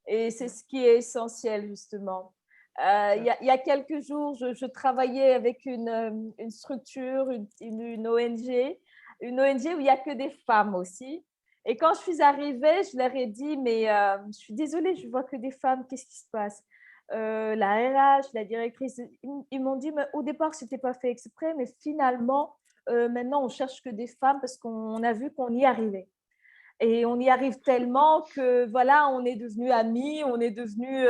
Et c'est ce qui est essentiel, justement. Il y a quelques jours, je travaillais avec une structure, une ONG où il n'y a que des femmes aussi. Et quand je suis arrivée, je leur ai dit, mais je suis désolée, je ne vois que des femmes, qu'est-ce qui se passe? La RH, la directrice, ils m'ont dit, mais au départ, ce n'était pas fait exprès, mais finalement, maintenant, on cherche que des femmes parce qu'on a vu qu'on y arrivait. Et on y arrive tellement que, voilà, on est devenus amis, on est devenus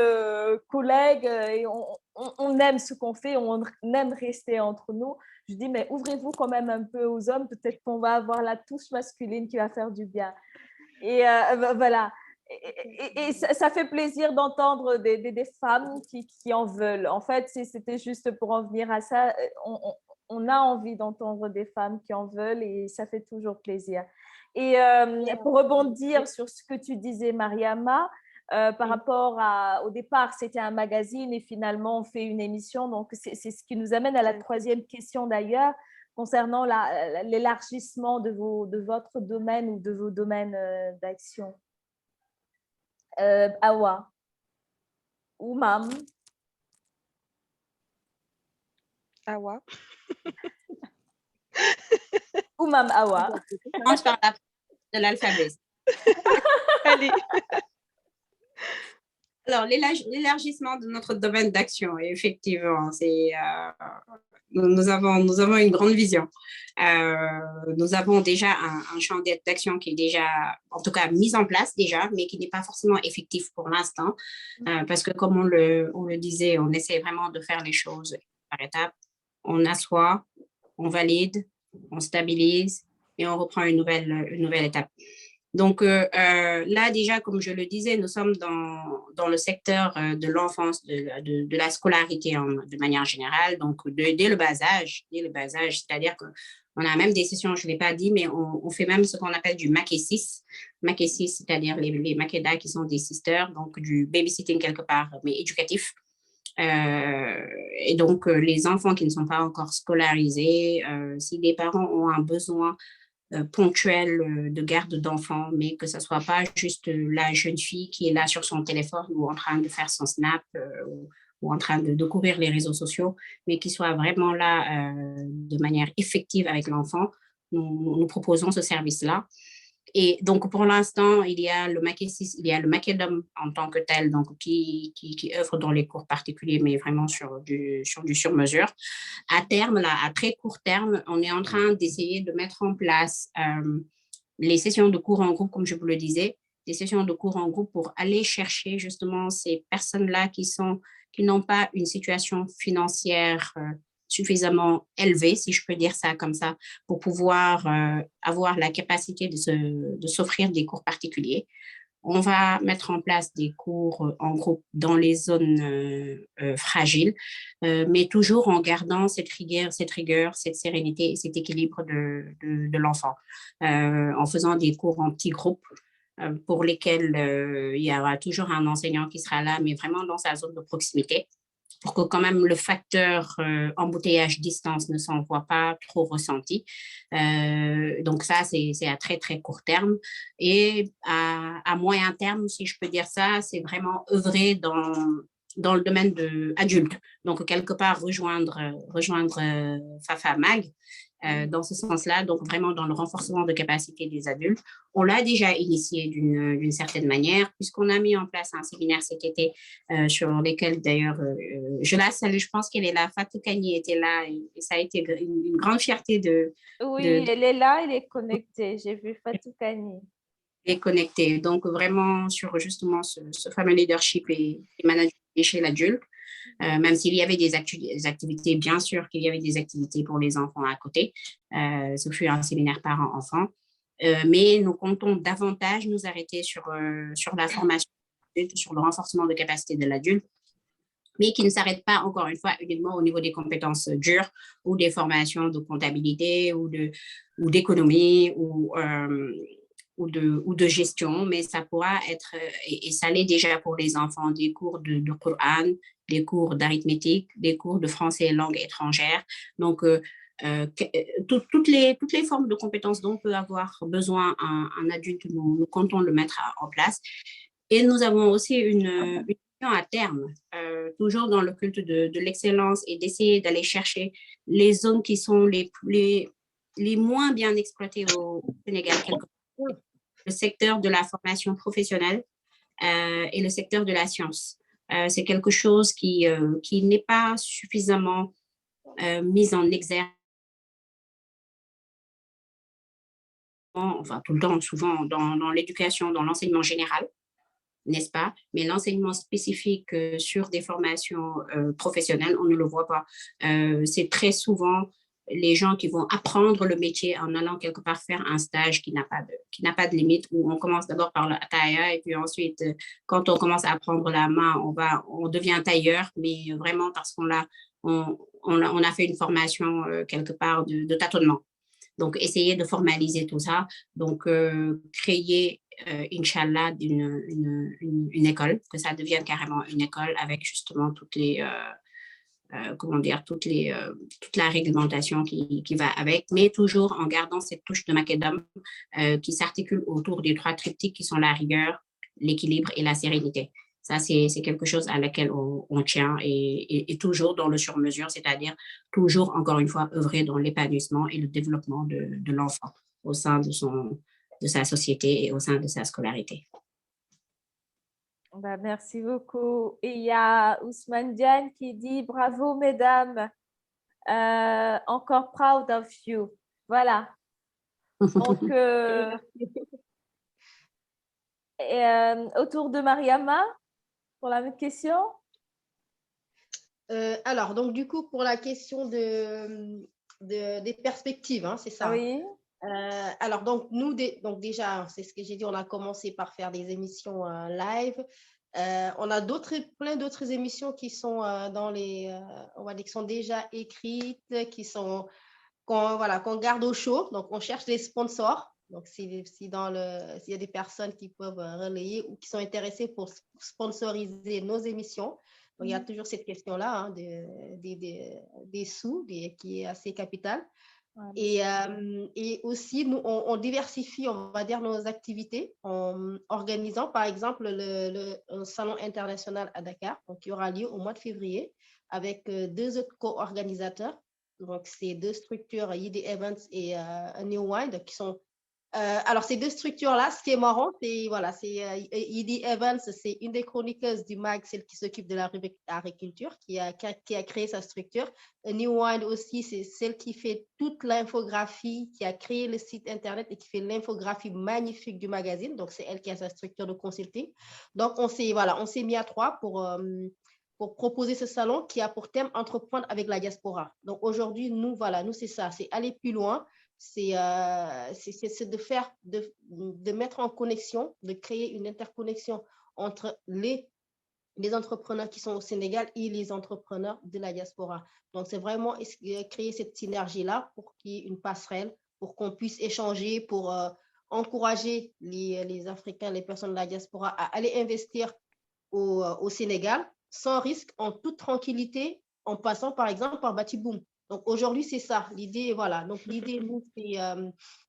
collègues et on aime ce qu'on fait, on aime rester entre nous. Je dis, mais ouvrez-vous quand même un peu aux hommes, peut-être qu'on va avoir la touche masculine qui va faire du bien. Et voilà. Et ça fait plaisir d'entendre des femmes qui en veulent. En fait, c'était juste pour en venir à ça. On a envie d'entendre des femmes qui en veulent et ça fait toujours plaisir. Et pour rebondir sur ce que tu disais, Mariama, par rapport au départ, c'était un magazine et finalement, on fait une émission. Donc, c'est ce qui nous amène à la 3e question d'ailleurs, concernant l'élargissement de votre domaine ou de vos domaines d'action. Awa ou Mam? Awa. Ou Mam Awa. Je commence par de l'alphabet. Allez. Alors, l'élargissement de notre domaine d'action, effectivement, nous avons une grande vision. Nous avons déjà un champ d'action qui est déjà, en tout cas, mis en place déjà, mais qui n'est pas forcément effectif pour l'instant, parce que comme on le disait, on essaie vraiment de faire les choses par étapes. On assoit, on valide, on stabilise et on reprend une nouvelle étape. Donc là, déjà, comme je le disais, nous sommes dans le secteur de l'enfance, de la scolarité de manière générale, donc dès le bas âge, c'est-à-dire qu'on a même des sessions, je ne l'ai pas dit, mais on fait même ce qu'on appelle du Makesis. Makesis, c'est-à-dire les Makeda qui sont des sisters, donc du babysitting quelque part, mais éducatif. Et donc, les enfants qui ne sont pas encore scolarisés, si les parents ont un besoin ponctuelle de garde d'enfants, mais que ce ne soit pas juste la jeune fille qui est là sur son téléphone ou en train de faire son snap ou en train de courir les réseaux sociaux, mais qui soit vraiment là de manière effective avec l'enfant. Nous proposons ce service-là. Et donc, pour l'instant, il y a le Macadam en tant que tel, donc qui œuvre dans les cours particuliers, mais vraiment sur du sur-mesure. À terme, là, à très court terme, on est en train d'essayer de mettre en place les sessions de cours en groupe, comme je vous le disais, des sessions de cours en groupe pour aller chercher justement ces personnes-là qui n'ont pas une situation financière suffisamment élevée, si je peux dire ça comme ça, pour pouvoir avoir la capacité de s'offrir des cours particuliers. On va mettre en place des cours en groupe dans les zones fragiles, mais toujours en gardant cette rigueur, cette sérénité et cet équilibre de l'enfant, en faisant des cours en petits groupes pour lesquels il y aura toujours un enseignant qui sera là, mais vraiment dans sa zone de proximité, pour que quand même le facteur embouteillage distance ne s'en voit pas trop ressenti. Donc ça, c'est à très, très court terme. Et à moyen terme, si je peux dire ça, c'est vraiment œuvrer dans le domaine adulte. Donc, quelque part, rejoindre Fafa Mag dans ce sens-là, donc vraiment dans le renforcement de capacité des adultes. On l'a déjà initié d'une certaine manière, puisqu'on a mis en place un séminaire cet été sur lequel, d'ailleurs, je la salue, je pense qu'elle est là, Fatou Kani était là, et ça a été une grande fierté Oui, elle est là, elle est connectée. J'ai vu Fatou Kani. Et connectée. Donc, vraiment sur justement ce fameux leadership et management chez l'adulte. Même s'il y avait des activités, bien sûr qu'il y avait des activités pour les enfants à côté. Ce fut un séminaire parents-enfants. Mais nous comptons davantage nous arrêter sur la formation, sur le renforcement de capacité de l'adulte, mais qui ne s'arrête pas, encore une fois, uniquement au niveau des compétences dures ou des formations de comptabilité ou d'économie ou de gestion, mais ça pourra être, et ça l'est déjà pour les enfants, des cours de Coran, des cours d'arithmétique, des cours de français et langue étrangère. Donc, toutes les formes de compétences dont peut avoir besoin un adulte, nous comptons le mettre en place. Et nous avons aussi une vision à terme, toujours dans le culte de l'excellence et d'essayer d'aller chercher les zones qui sont les moins bien exploitées au Sénégal, le secteur de la formation professionnelle et le secteur de la science. C'est quelque chose qui n'est pas suffisamment mis en exergue, enfin tout le temps, souvent dans l'éducation, dans l'enseignement général, n'est-ce pas? Mais l'enseignement spécifique sur des formations professionnelles, on ne le voit pas. C'est très souvent les gens qui vont apprendre le métier en allant quelque part faire un stage qui n'a pas de limite, où on commence d'abord par la taille et puis ensuite, quand on commence à apprendre la main, on devient tailleur, mais vraiment parce qu'on a fait une formation quelque part de tâtonnement. Donc, essayer de formaliser tout ça. Donc, créer, Inch'Allah, une école, que ça devienne carrément une école avec justement toutes les, toute la réglementation qui va avec, mais toujours en gardant cette touche de macadam qui s'articule autour des 3 triptyques qui sont la rigueur, l'équilibre et la sérénité. Ça, c'est quelque chose à laquelle on tient et toujours dans le sur-mesure, c'est-à-dire toujours, encore une fois, œuvrer dans l'épanouissement et le développement de l'enfant au sein de sa société et au sein de sa scolarité. Bah, merci beaucoup. Et il y a Ousmane Diane qui dit bravo, mesdames. Encore proud of you. Voilà. Donc, autour de Mariama, pour la même question. Alors, donc, du coup, pour la question des perspectives, hein, c'est ça? Oui. Alors, donc, nous, donc déjà, c'est ce que j'ai dit, on a commencé par faire des émissions live. On a plein d'autres émissions qui sont on va dire, qui sont déjà écrites, qu'on garde au chaud. Donc, on cherche des sponsors. Donc, s'il y a des personnes qui peuvent relayer ou qui sont intéressées pour sponsoriser nos émissions, donc, il y a toujours cette question-là, hein, des sous qui est assez capitale. Et aussi, nous, on diversifie, on va dire, nos activités en organisant, par exemple, un salon international à Dakar, donc, qui aura lieu au mois de février, avec 2 autres co-organisateurs. Donc, c'est 2 structures, YD Events et New Wind, qui sont... alors, ces 2 structures-là, ce qui est marrant, c'est YD Evans, c'est une des chroniqueuses du MAG, celle qui s'occupe de la rubrique agriculture, qui a créé sa structure. New Wind aussi, c'est celle qui fait toute l'infographie, qui a créé le site Internet et qui fait l'infographie magnifique du magazine. Donc, c'est elle qui a sa structure de consulting. Donc, on s'est mis à 3 pour proposer ce salon qui a pour thème entreprendre avec la diaspora. Donc, aujourd'hui, nous, c'est ça, c'est aller plus loin. C'est de mettre en connexion, de créer une interconnexion entre les entrepreneurs qui sont au Sénégal et les entrepreneurs de la diaspora. Donc, c'est vraiment créer cette synergie-là pour qu'il y ait une passerelle, pour qu'on puisse échanger, pour encourager les Africains, les personnes de la diaspora à aller investir au Sénégal sans risque, en toute tranquillité, en passant par exemple par Batiboom. Donc, aujourd'hui, c'est ça. L'idée, voilà. Donc, l'idée, nous,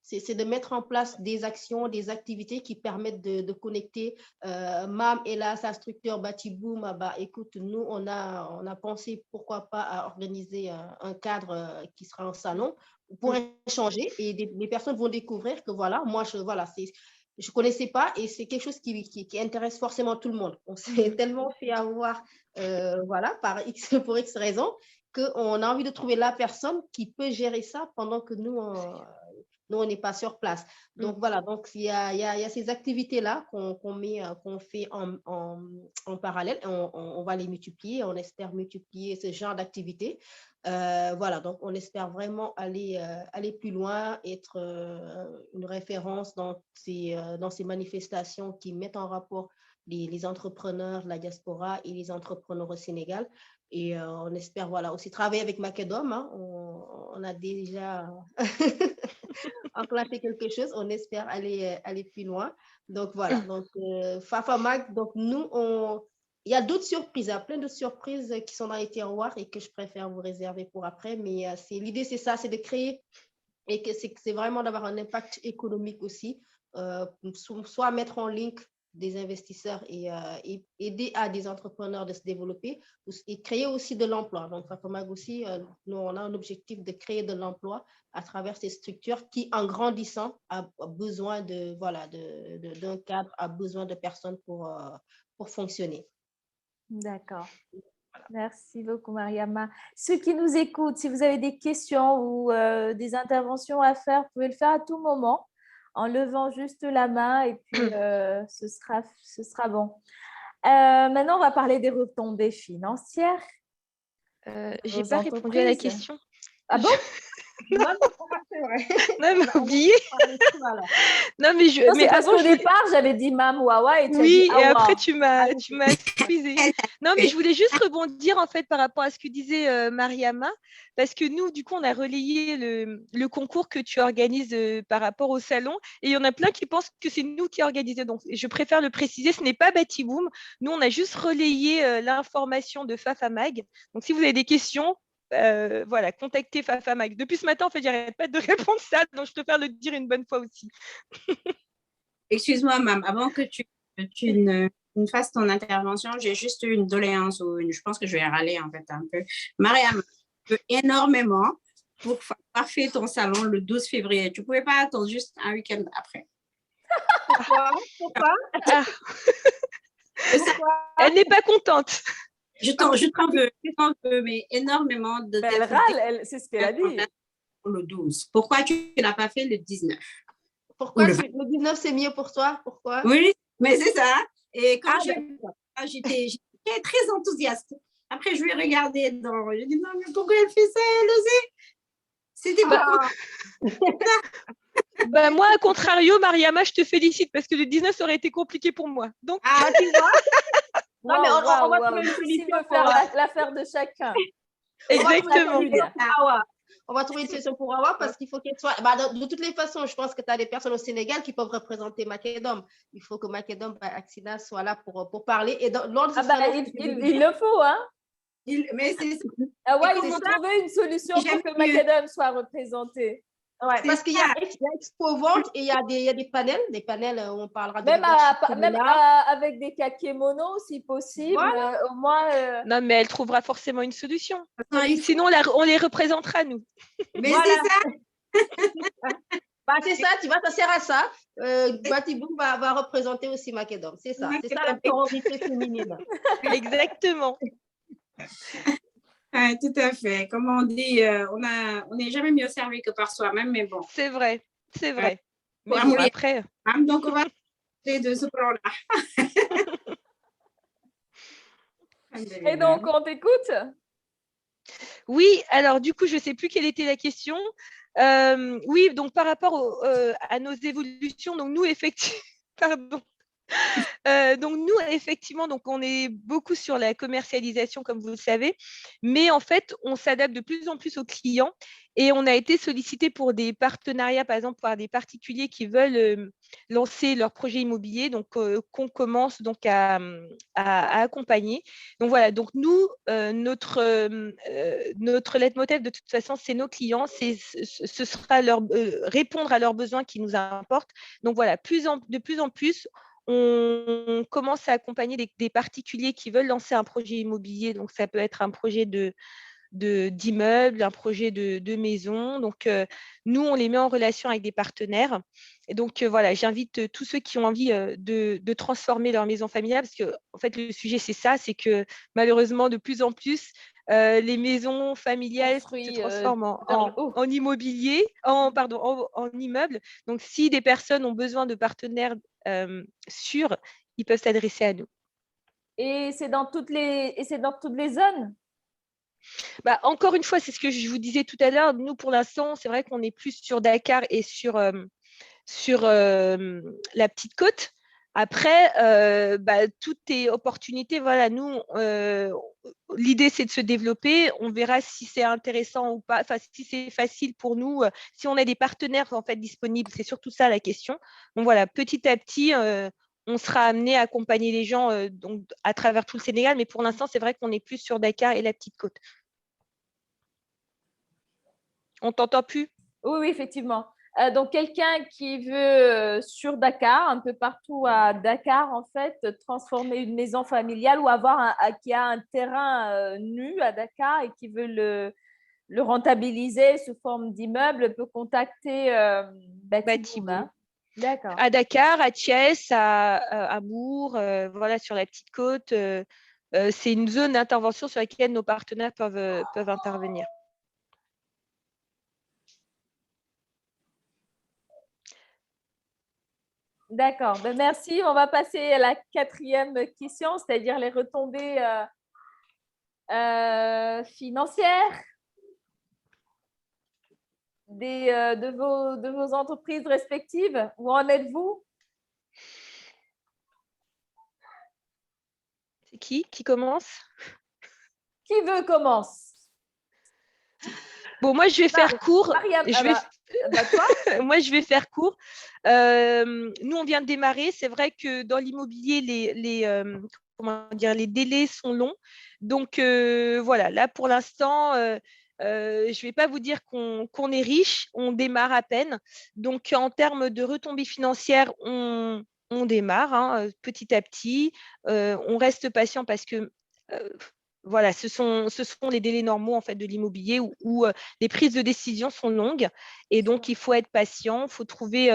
c'est de mettre en place des actions, des activités qui permettent de connecter. MAM est là, sa structure Batiboom. Écoute, nous, on a pensé, pourquoi pas, à organiser un cadre qui sera un salon pour échanger. Et les personnes vont découvrir que, voilà, moi, je ne connaissais pas et c'est quelque chose qui intéresse forcément tout le monde. On s'est tellement fait avoir, pour X raisons, qu'on a envie de trouver la personne qui peut gérer ça pendant que nous, on n'est pas sur place. Donc, voilà, donc il y a ces activités-là qu'on fait en parallèle. On va les multiplier, on espère multiplier ce genre d'activités. Voilà, donc on espère vraiment aller plus loin, être une référence dans ces manifestations qui mettent en rapport les entrepreneurs de la diaspora et les entrepreneurs au Sénégal. Et on espère aussi travailler avec Macedom. Hein. On a déjà enclenché quelque chose. On espère aller plus loin. Donc voilà, donc Fafamag, donc nous, il y a d'autres surprises, il y a plein de surprises qui sont dans les tiroirs et que je préfère vous réserver pour après. Mais l'idée, c'est ça, c'est de créer et que c'est vraiment d'avoir un impact économique aussi, soit mettre en link des investisseurs et aider à des entrepreneurs de se développer et créer aussi de l'emploi. Donc, Fafamag aussi, nous, on a un objectif de créer de l'emploi à travers ces structures qui, en grandissant, a besoin d'un cadre, a besoin de personnes pour fonctionner. D'accord. Merci beaucoup, Mariama. Ceux qui nous écoutent, si vous avez des questions ou des interventions à faire, vous pouvez le faire à tout moment en levant juste la main et puis ce sera bon. Maintenant, on va parler des retombées financières. J'ai pas répondu à la question. Ah bon? Non, c'est vrai. Non, mais oublié. Non, mais parce qu'au départ, j'avais dit Mam Wawa et tu as dit Awa. Et après, tu m'as excusé. Non, mais je voulais juste rebondir en fait par rapport à ce que disait Mariama, parce que nous, du coup, on a relayé le concours que tu organises par rapport au salon, et il y en a plein qui pensent que c'est nous qui organisons. Donc, je préfère le préciser, ce n'est pas Batiboom. Nous, on a juste relayé l'information de Fafamag. Donc, si vous avez des questions, contactez Fafamag. Depuis ce matin, en fait, j'arrête pas de répondre ça, donc je préfère le dire une bonne fois aussi. Excuse-moi, Mam, avant que tu ne fasses ton intervention, j'ai juste une doléance je pense que je vais râler en fait un peu. Mariam, énormément pour faire ton salon le 12 février. Tu ne pouvais pas attendre juste un week-end après. Pourquoi Elle n'est pas contente. Je t'en veux, mais énormément de... Elle râle, c'est ce qu'elle a dit. Pour le 12. Pourquoi tu ne l'as pas fait le 19? Pourquoi le 19, c'est mieux pour toi? Pourquoi? Oui, mais c'est ça. Et quand j'étais très enthousiaste. Après, je lui ai regardé je dit non, mais pourquoi elle fait ça, elle osait? C'était pas... moi, à contrario, Mariama, je te félicite parce que le 19, ça aurait été compliqué pour moi. Donc... tu vois? Non, mais on va trouver une solution pour l'affaire de chacun. Exactement. On va trouver une solution pour Awa parce qu'il faut qu'elle soit... de toutes les façons, je pense que tu as des personnes au Sénégal qui peuvent représenter Macedom. Il faut que Macedom, Axina soit là pour parler. Et lors de il le faut, hein? Mais c'est Ah ouais, ils ont trouvé une solution pour que Macadam soit représenté. Ouais, parce qu'il y a Expo Vente et il y a des panels où on parlera de même avec des kakémonos si possible. Voilà. Au moins. Non, mais elle trouvera forcément une solution. Sinon, on les représentera, nous. Mais voilà. C'est ça. C'est ça, tu vois, ça sert à ça. Batibou va représenter aussi Macadam. C'est ça. C'est ça la sororité féminine. Exactement. Tout à fait. Comme on dit, on n'est jamais mieux servi que par soi-même, mais bon. C'est vrai, c'est vrai. Mais bon, après. Donc, on va parler de ce plan-là. Et donc, on t'écoute? Oui, alors du coup, je ne sais plus quelle était la question. Oui, donc par rapport à nos évolutions, donc nous, effectivement, pardon. Donc nous, effectivement, donc on est beaucoup sur la commercialisation, comme vous le savez, mais en fait, on s'adapte de plus en plus aux clients et on a été sollicité pour des partenariats, par exemple, par des particuliers qui veulent lancer leur projet immobilier, donc qu'on commence donc à accompagner. Donc voilà, donc nous, notre leitmotiv de toute façon, c'est nos clients, ce sera répondre à leurs besoins qui nous importent. Donc voilà, de plus en plus, on commence à accompagner des particuliers qui veulent lancer un projet immobilier. Donc, ça peut être un projet d'immeuble, un projet de maison. Donc, nous, on les met en relation avec des partenaires. Et donc, voilà, j'invite tous ceux qui ont envie de transformer leur maison familiale, parce que, en fait, le sujet, c'est ça, c'est que malheureusement, de plus en plus, les maisons familiales se transforment en immobilier, en immeuble. Donc, si des personnes ont besoin de partenaires sûrs, ils peuvent s'adresser à nous. Et c'est dans toutes les zones? Encore une fois, c'est ce que je vous disais tout à l'heure. Nous, pour l'instant, c'est vrai qu'on est plus sur Dakar et sur la petite côte. Après, tout est opportunité. Voilà, nous, l'idée, c'est de se développer. On verra si c'est intéressant ou pas, enfin, si c'est facile pour nous, si on a des partenaires en fait disponibles. C'est surtout ça la question. Donc voilà, petit à petit, on sera amené à accompagner les gens donc, à travers tout le Sénégal. Mais pour l'instant, c'est vrai qu'on est plus sur Dakar et la petite côte. On t'entend plus? Oui, effectivement. Donc, quelqu'un qui veut sur Dakar, un peu partout à Dakar, en fait, transformer une maison familiale ou qui a un terrain nu à Dakar et qui veut le rentabiliser sous forme d'immeuble, peut contacter Batibou. D'accord. À Dakar, à Thiès, à Mour, voilà, sur la petite côte. C'est une zone d'intervention sur laquelle nos partenaires peuvent intervenir. D'accord, merci. On va passer à la 4e question, c'est-à-dire les retombées financières de vos entreprises respectives. Où en êtes-vous? C'est qui commence? Qui veut commence? Bon, moi, je vais faire court. Toi moi, je vais faire court. Nous, on vient de démarrer. C'est vrai que dans l'immobilier, les délais sont longs. Donc, voilà, là, pour l'instant, je ne vais pas vous dire qu'on est riche. On démarre à peine. Donc, en termes de retombées financières, on démarre petit à petit. On reste patient parce que voilà, ce sont les délais normaux en fait, de l'immobilier où les prises de décision sont longues et donc il faut être patient, il faut trouver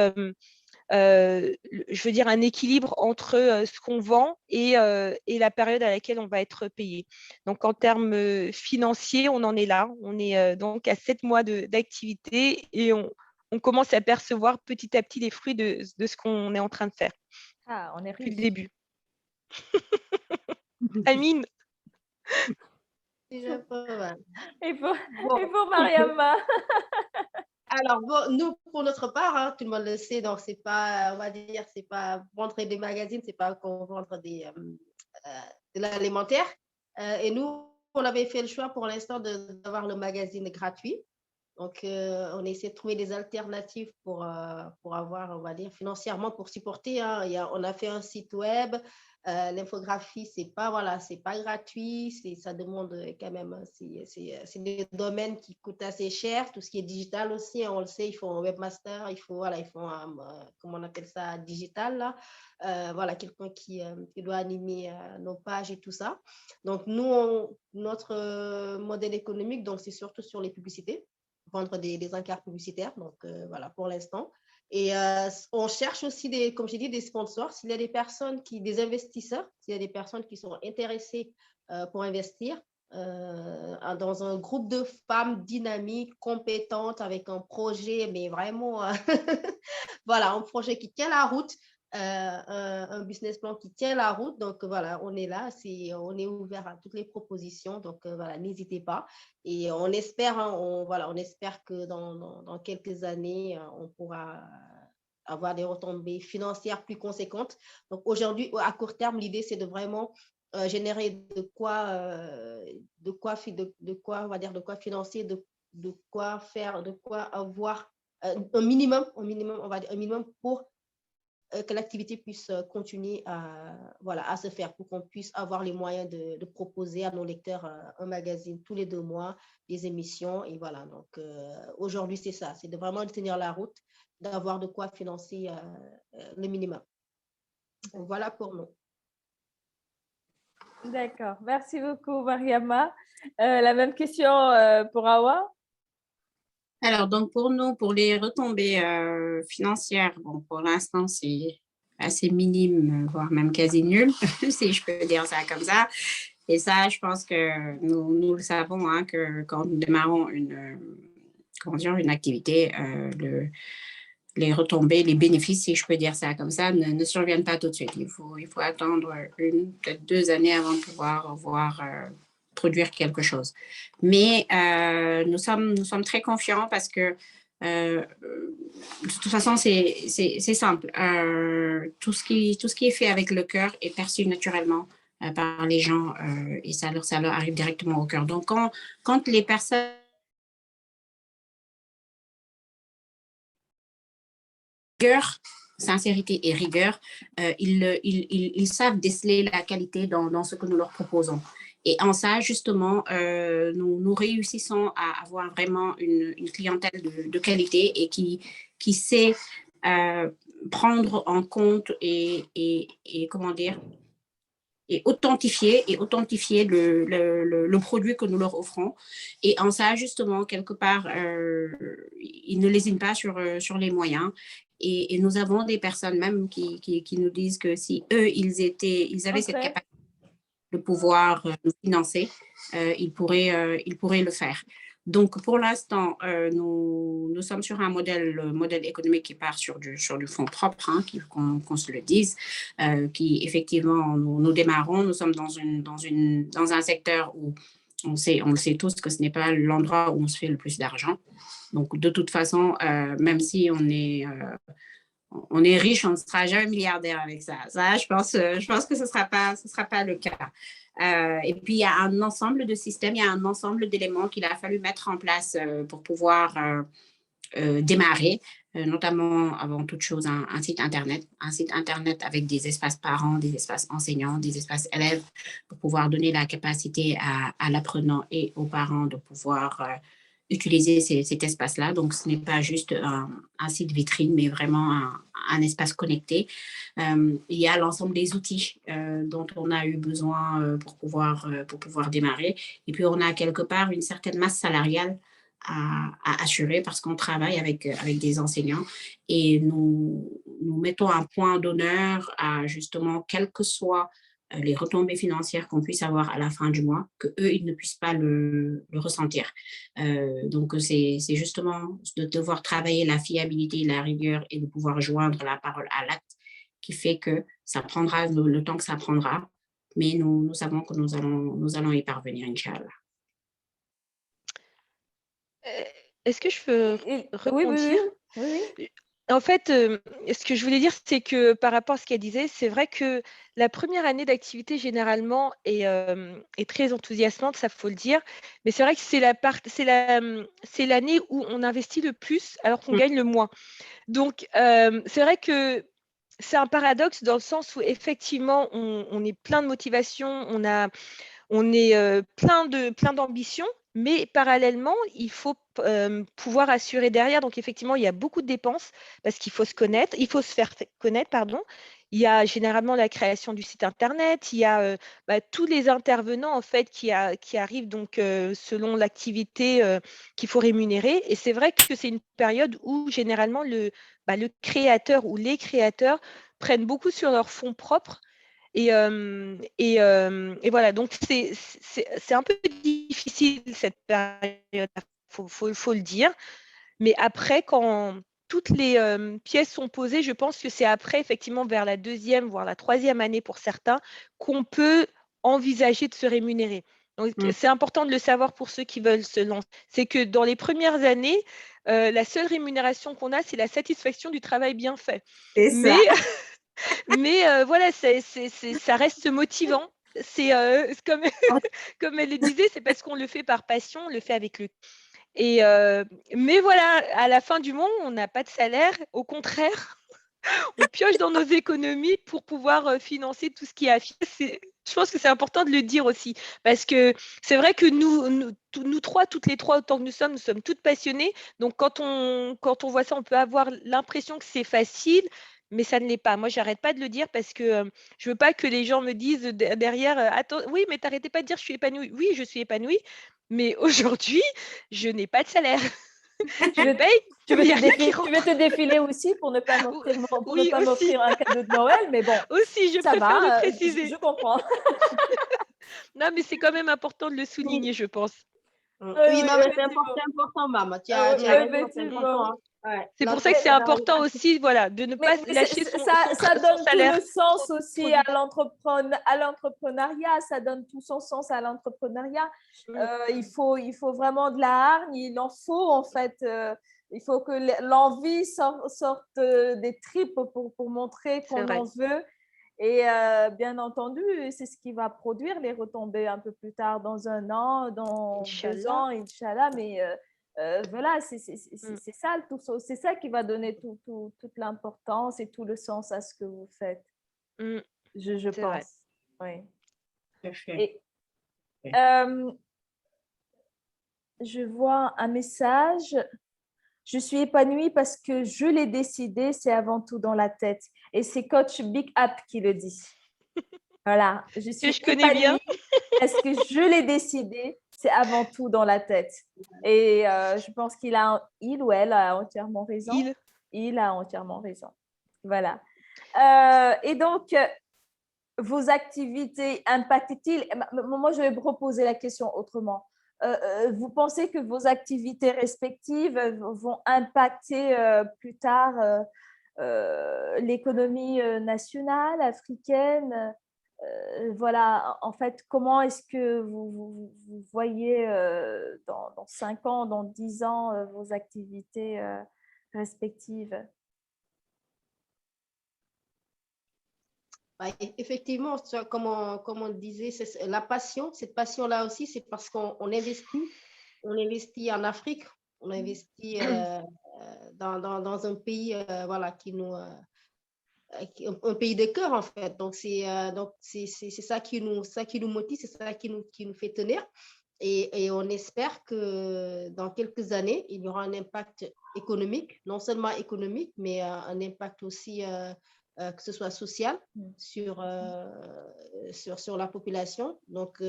je veux dire, un équilibre entre ce qu'on vend et la période à laquelle on va être payé. Donc, en termes financiers, on en est là. On est donc à 7 mois d'activité et on commence à percevoir petit à petit les fruits de ce qu'on est en train de faire. Ah, on est riche. Depuis le début. Amine. Déjà pas mal. Et pour Mariama. Alors, nous, pour notre part, tout le monde le sait, donc c'est pas, on va dire, c'est pas vendre des magazines, c'est pas qu'on vendre de l'alimentaire. Et nous, on avait fait le choix pour l'instant d'avoir le magazine gratuit. Donc, on essaie de trouver des alternatives pour avoir, on va dire, financièrement pour supporter. Hein. On a fait un site web. L'infographie, c'est pas gratuit. Ça demande quand même, c'est des domaines qui coûtent assez cher. Tout ce qui est digital aussi, hein, on le sait, il faut un webmaster, il faut comment on appelle ça, digital, là. Quelqu'un qui doit animer nos pages et tout ça. Donc, nous, notre modèle économique, donc, c'est surtout sur les publicités, vendre des encarts publicitaires, donc voilà, pour l'instant. Et on cherche aussi, comme j'ai dit, des sponsors. S'il y a des investisseurs, s'il y a des personnes qui sont intéressées pour investir dans un groupe de femmes dynamiques, compétentes, avec un projet, mais vraiment, voilà, un projet qui tient la route, un business plan qui tient la route. Donc, voilà, on est là, on est ouvert à toutes les propositions. Donc, voilà, n'hésitez pas. Et on espère, hein, on espère que dans quelques années, on pourra avoir des retombées financières plus conséquentes. Donc, aujourd'hui, à court terme, l'idée, c'est de vraiment générer de quoi on va dire, de quoi financer, de quoi faire, de quoi avoir un minimum, on va dire, un minimum pour que l'activité puisse continuer à se faire, pour qu'on puisse avoir les moyens de proposer à nos lecteurs un magazine tous les 2 mois, des émissions. Et voilà, donc aujourd'hui, c'est ça, c'est de vraiment tenir la route, d'avoir de quoi financer le minimum. Donc, voilà pour nous. D'accord. Merci beaucoup, Mariama. La même question pour Awa? Alors, donc pour nous, pour les retombées financières, bon, pour l'instant, c'est assez minime, voire même quasi nul, si je peux dire ça comme ça. Et ça, je pense que nous le savons, hein, que quand nous démarrons une activité, les retombées, les bénéfices, si je peux dire ça comme ça, ne surviennent pas tout de suite. Il faut attendre peut-être 2 années avant de pouvoir voir produire quelque chose. Mais nous sommes très confiants parce que de toute façon, c'est simple. Tout ce qui est fait avec le cœur est perçu naturellement par les gens et ça leur arrive directement au cœur. Donc, quand les personnes sincérité et rigueur, ils savent déceler la qualité dans ce que nous leur proposons. Et en ça, justement, nous réussissons à avoir vraiment une clientèle de qualité et qui sait prendre en compte et comment dire, et authentifier le produit que nous leur offrons. Et en ça, justement, quelque part, ils ne lésinent pas sur les moyens. Et nous avons des personnes même qui nous disent que si eux, ils avaient cette capacité de pouvoir nous financer, ils pourraient le faire. Donc, pour l'instant, nous sommes sur un modèle économique qui part sur du fonds propre, hein, qu'on se le dise, qui effectivement, nous démarrons, nous sommes dans un secteur où on le sait tous que ce n'est pas l'endroit où on se fait le plus d'argent. Donc, de toute façon, même si on est riche, on ne sera jamais milliardaire avec ça. Ça, je pense que ce sera pas le cas. Et puis, il y a un ensemble de systèmes, il y a un ensemble d'éléments qu'il a fallu mettre en place pour pouvoir démarrer, notamment avant toute chose un site Internet avec des espaces parents, des espaces enseignants, des espaces élèves, pour pouvoir donner la capacité à l'apprenant et aux parents de pouvoir utiliser cet espace-là. Donc, ce n'est pas juste un site vitrine, mais vraiment un espace connecté. Il y a l'ensemble des outils dont on a eu besoin pour pouvoir démarrer. Et puis, on a quelque part une certaine masse salariale à assurer parce qu'on travaille avec des enseignants et nous mettons un point d'honneur à justement, quel que soit les retombées financières qu'on puisse avoir à la fin du mois, qu'eux, ils ne puissent pas le ressentir. Donc, c'est justement de devoir travailler la fiabilité, la rigueur et de pouvoir joindre la parole à l'acte qui fait que ça prendra le temps que ça prendra, mais nous savons que nous allons y parvenir, Inch'Allah. Est-ce que je peux rebondir? Oui. En fait, ce que je voulais dire, c'est que par rapport à ce qu'elle disait, c'est vrai que la première année d'activité, généralement, est très enthousiasmante, ça, faut le dire. Mais c'est vrai que c'est l'année où on investit le plus alors qu'on gagne le moins. Donc, c'est vrai que c'est un paradoxe dans le sens où effectivement, on est plein de motivation, on est plein d'ambition, mais parallèlement, il faut pouvoir assurer derrière. Donc, effectivement, il y a beaucoup de dépenses parce qu'il faut se connaître, il faut se faire connaître, pardon. Il y a généralement la création du site internet, il y a tous les intervenants en fait qui arrivent donc selon l'activité qu'il faut rémunérer. Et c'est vrai que c'est une période où généralement le créateur ou les créateurs prennent beaucoup sur leurs fonds propres et voilà, donc c'est un peu difficile cette période, faut le dire. Mais après, quand toutes les pièces sont posées, je pense que c'est après, effectivement, vers la deuxième, voire la troisième année pour certains, qu'on peut envisager de se rémunérer. Donc, c'est important de le savoir pour ceux qui veulent se lancer. C'est que dans les premières années, la seule rémunération qu'on a, c'est la satisfaction du travail bien fait. Mais voilà, ça reste motivant. C'est comme, comme elle le disait, c'est parce qu'on le fait par passion, on le fait avec le. Mais voilà, à la fin du mois, on n'a pas de salaire. Au contraire, on pioche dans nos économies pour pouvoir financer tout ce qui est affiché. Je pense que c'est important de le dire aussi, parce que c'est vrai que nous trois, toutes les trois, autant que nous sommes toutes passionnées. Donc, quand on voit ça, on peut avoir l'impression que c'est facile, mais ça ne l'est pas. Moi, j'arrête pas de le dire parce que je veux pas que les gens me disent derrière, attends, oui, mais t'arrêtais pas de dire je suis épanouie. Oui, je suis épanouie, mais aujourd'hui, je n'ai pas de salaire. Je paye. Tu veux te défiler aussi pour ne pas m'offrir un cadeau de Noël, mais bon. Aussi, je préfère le préciser. Je comprends. Non, mais c'est quand même important de le souligner, je pense. Oui, non, mais c'est important, maman. Tu as raison, c'est important. C'est pour ça que c'est important aussi, voilà, de ne pas lâcher son salaire. Ça donne tout le sens aussi à l'entrepreneuriat. Ça donne tout son sens à l'entrepreneuriat. Il faut vraiment de la hargne. Il en faut, en fait. Il faut que l'envie sorte des tripes pour montrer qu'on en veut. Et bien entendu, c'est ce qui va produire les retombées un peu plus tard, dans 1 an, dans 2 ans, Inch'Allah. Mais voilà, c'est ça le tout. C'est ça qui va donner toute l'importance et tout le sens à ce que vous faites. Je pense. Oui. Et, je vois un message. Je suis épanouie parce que je l'ai décidé, c'est avant tout dans la tête. Et c'est coach Big Up qui le dit. Voilà, je suis connais bien. Parce que je l'ai décidé, c'est avant tout dans la tête. Et je pense il ou elle a entièrement raison. Il a entièrement raison. Voilà. Et donc, vos activités impactent-ils? Moi, je vais proposer la question autrement. Vous pensez que vos activités respectives vont impacter plus tard l'économie nationale, africaine? Voilà, en fait, comment est-ce que vous voyez dans 5 ans, dans 10 ans, vos activités respectives? Effectivement, comme on disait, la passion, cette passion-là aussi, c'est parce qu'on investit en Afrique, on investit dans un pays voilà, un pays de cœur, en fait. Donc, c'est ça qui nous motive, c'est ça qui nous fait tenir. Et on espère que dans quelques années, il y aura un impact économique, non seulement économique, mais un impact aussi que ce soit social sur la population. Donc,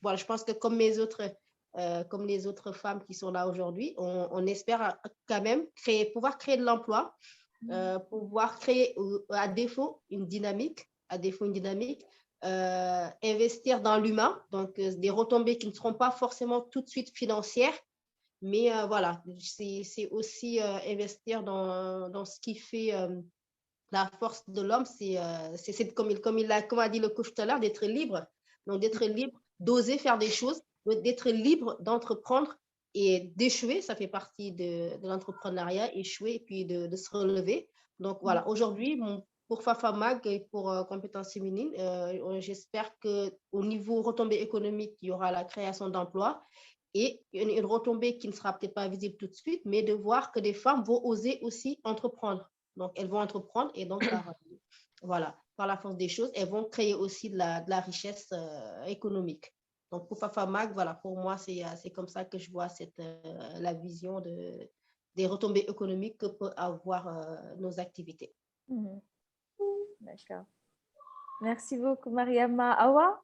voilà, je pense que comme les autres femmes qui sont là aujourd'hui, on espère quand même pouvoir créer de l'emploi, pouvoir créer, à défaut une dynamique, investir dans l'humain, donc des retombées qui ne seront pas forcément tout de suite financières, mais voilà, c'est aussi investir dans ce qui fait la force de l'homme, c'est comme a dit le coach tout à l'heure, d'être libre. Donc, d'être libre, d'oser faire des choses, d'être libre d'entreprendre et d'échouer, ça fait partie de l'entrepreneuriat, échouer et puis de se relever. Donc voilà, aujourd'hui, pour Fafamag et pour Compétences féminines, j'espère qu'au niveau retombée économique, il y aura la création d'emplois et une retombée qui ne sera peut-être pas visible tout de suite, mais de voir que des femmes vont oser aussi entreprendre. Donc, elles vont entreprendre et donc, voilà, par la force des choses, elles vont créer aussi de la richesse économique. Donc, pour Fafamag, voilà, pour moi, c'est comme ça que je vois la vision des retombées économiques que peuvent avoir nos activités. D'accord. Merci beaucoup, Mariama. Awa?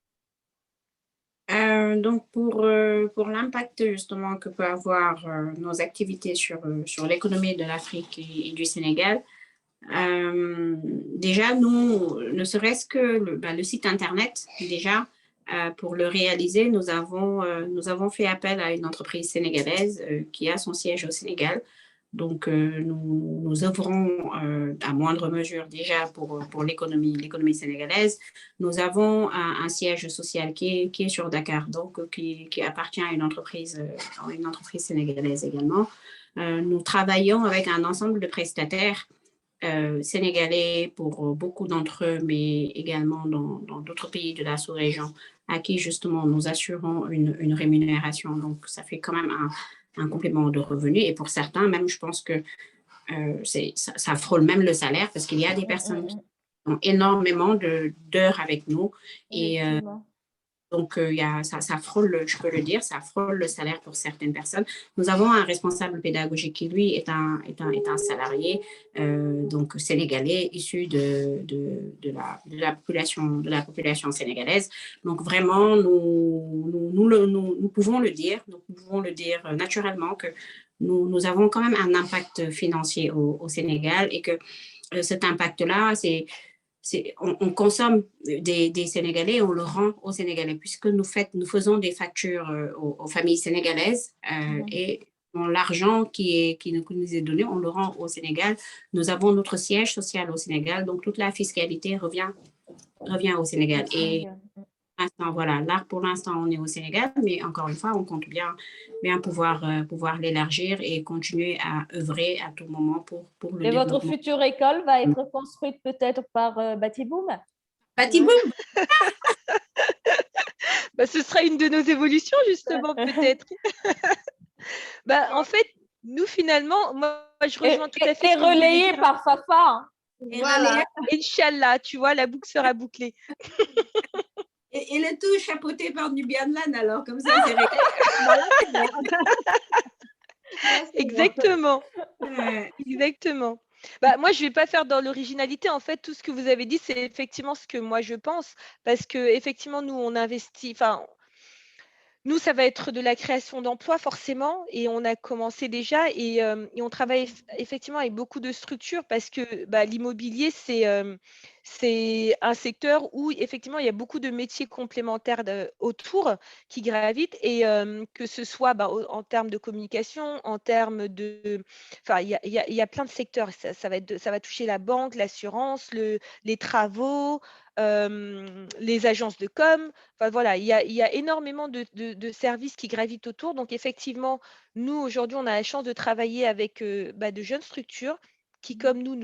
Donc, pour l'impact justement que peut avoir nos activités sur l'économie de l'Afrique et du Sénégal, déjà, nous, ne serait-ce que le site Internet, déjà, pour le réaliser, nous avons fait appel à une entreprise sénégalaise qui a son siège au Sénégal. Donc, nous œuvrons à moindre mesure déjà pour l'économie sénégalaise. Nous avons un siège social qui est sur Dakar, donc qui appartient à une entreprise sénégalaise également. Nous travaillons avec un ensemble de prestataires sénégalais pour beaucoup d'entre eux, mais également dans d'autres pays de la sous-région, à qui justement nous assurons une rémunération. Donc, ça fait quand même un complément de revenu. Et pour certains, même, je pense que ça frôle même le salaire parce qu'il y a des personnes qui ont énormément d'heures avec nous. Et donc, ça frôle, je peux le dire, ça frôle le salaire pour certaines personnes. Nous avons un responsable pédagogique qui, lui, est un salarié donc sénégalais issu de la population sénégalaise. Donc, vraiment, nous pouvons le dire naturellement que nous avons quand même un impact financier au Sénégal et que cet impact-là, on consomme des Sénégalais et on le rend aux Sénégalais puisque nous faisons des factures aux familles sénégalaises et l'argent qui nous est donné, on le rend au Sénégal. Nous avons notre siège social au Sénégal, donc toute la fiscalité revient au Sénégal. Et voilà, là, pour l'instant, on est au Sénégal, mais encore une fois, on compte bien pouvoir l'élargir et continuer à œuvrer à tout moment pour le développement. Et votre future école va être construite peut-être par Batiboom? Batiboom. Ce sera une de nos évolutions, justement, peut-être. En fait, nous, finalement, moi, je rejoins tout à fait. Et relayé par Fafa. Voilà. Inch'Allah, tu vois, la boucle sera bouclée. Et le tout chapeauté par Nubianlan, alors, comme ça, c'est réglé. Exactement. Exactement. Moi, je ne vais pas faire dans l'originalité. En fait, tout ce que vous avez dit, c'est effectivement ce que moi, je pense. Parce qu'effectivement, nous, on investit... Nous, ça va être de la création d'emplois forcément et on a commencé déjà et on travaille effectivement avec beaucoup de structures parce que l'immobilier, c'est un secteur où effectivement, il y a beaucoup de métiers complémentaires autour qui gravitent et que ce soit en termes de communication, en termes de... Enfin, il y a plein de secteurs. Ça va toucher la banque, l'assurance, les travaux, les agences de com. Enfin, voilà, il y a énormément de services qui gravitent autour. Donc, effectivement, nous, aujourd'hui, on a la chance de travailler avec de jeunes structures qui, comme nous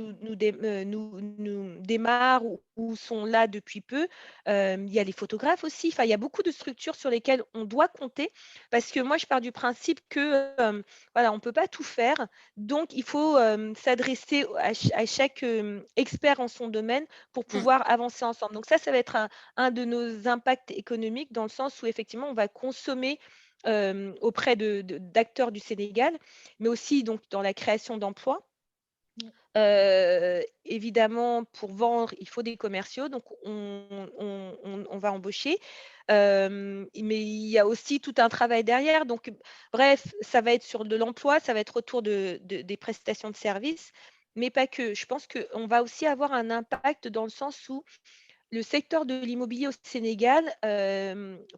démarrent ou sont là depuis peu. Il y a les photographes aussi. Enfin, il y a beaucoup de structures sur lesquelles on doit compter parce que moi, je pars du principe que voilà, on ne peut pas tout faire. Donc, il faut s'adresser à chaque expert en son domaine pour pouvoir avancer ensemble. Donc, ça va être un de nos impacts économiques dans le sens où, effectivement, on va consommer auprès d'acteurs du Sénégal, mais aussi donc, dans la création d'emplois. Évidemment, pour vendre, il faut des commerciaux, donc on va embaucher. Mais il y a aussi tout un travail derrière. Donc, bref, ça va être sur de l'emploi, ça va être autour des prestations de services, mais pas que. Je pense qu'on va aussi avoir un impact dans le sens où le secteur de l'immobilier au Sénégal,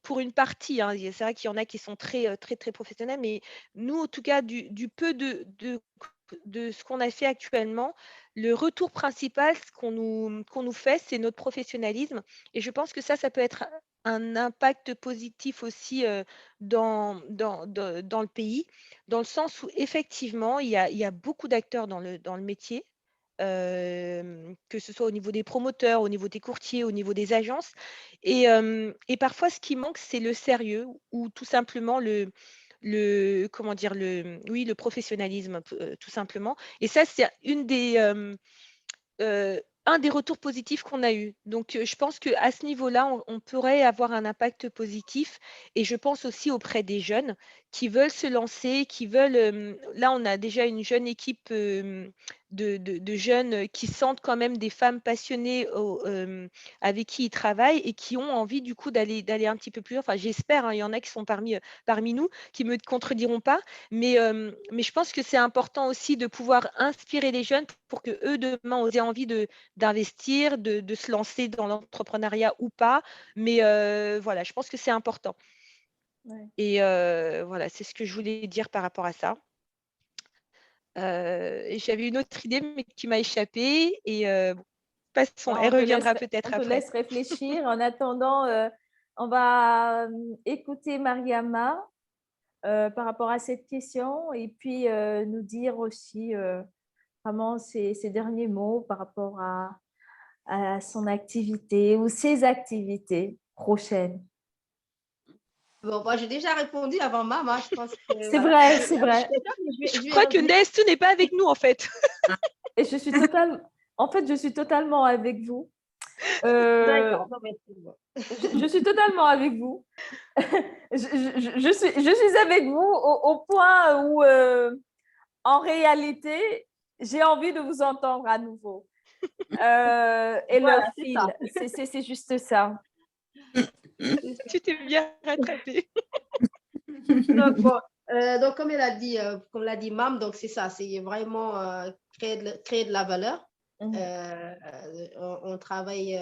pour une partie, hein, c'est vrai qu'il y en a qui sont très, très, très professionnels, mais nous, en tout cas, du peu de ce qu'on a fait actuellement, le retour principal qu'on nous fait, c'est notre professionnalisme. Et je pense que ça peut être un impact positif aussi dans le pays, dans le sens où effectivement, il y a beaucoup d'acteurs dans le métier, que ce soit au niveau des promoteurs, au niveau des courtiers, au niveau des agences. Et parfois, ce qui manque, c'est le sérieux ou tout simplement comment dire, oui, le professionnalisme, tout simplement. Et ça, c'est un des retours positifs qu'on a eu. Donc, je pense qu'à ce niveau-là, on pourrait avoir un impact positif et je pense aussi auprès des jeunes qui veulent se lancer, qui veulent, là, on a déjà une jeune équipe, de jeunes, qui sentent quand même des femmes passionnées avec qui ils travaillent et qui ont envie du coup d'aller un petit peu plus loin. Enfin, j'espère, hein, il y en a qui sont parmi nous, qui me contrediront pas, mais je pense que c'est important aussi de pouvoir inspirer les jeunes pour que eux demain aient envie d'investir, de se lancer dans l'entrepreneuriat ou pas. Mais voilà, je pense que c'est important. Ouais. Et voilà, c'est ce que je voulais dire par rapport à ça. Et j'avais une autre idée, mais qui m'a échappé. Et bon, passons, elle reviendra peut-être on te après. laisse réfléchir. En attendant, on va écouter Mariama par rapport à cette question et puis nous dire aussi vraiment ses derniers mots par rapport à son activité ou ses activités prochaines. Bon, moi, j'ai déjà répondu avant Mama, je pense que C'est voilà. vrai, c'est vrai. Je crois que Nestou n'est pas avec nous, en fait. Et je suis totalement avec vous. D'accord. Non, mais c'est bon. Je suis totalement avec vous. Je suis avec vous au point où, en réalité, j'ai envie de vous entendre à nouveau. Et Voilà, le c'est fil, ça. c'est juste ça. Tu t'es bien rattrapée. Donc, bon, donc comme l'a dit Mam, donc c'est ça, c'est vraiment créer de la valeur. On travaille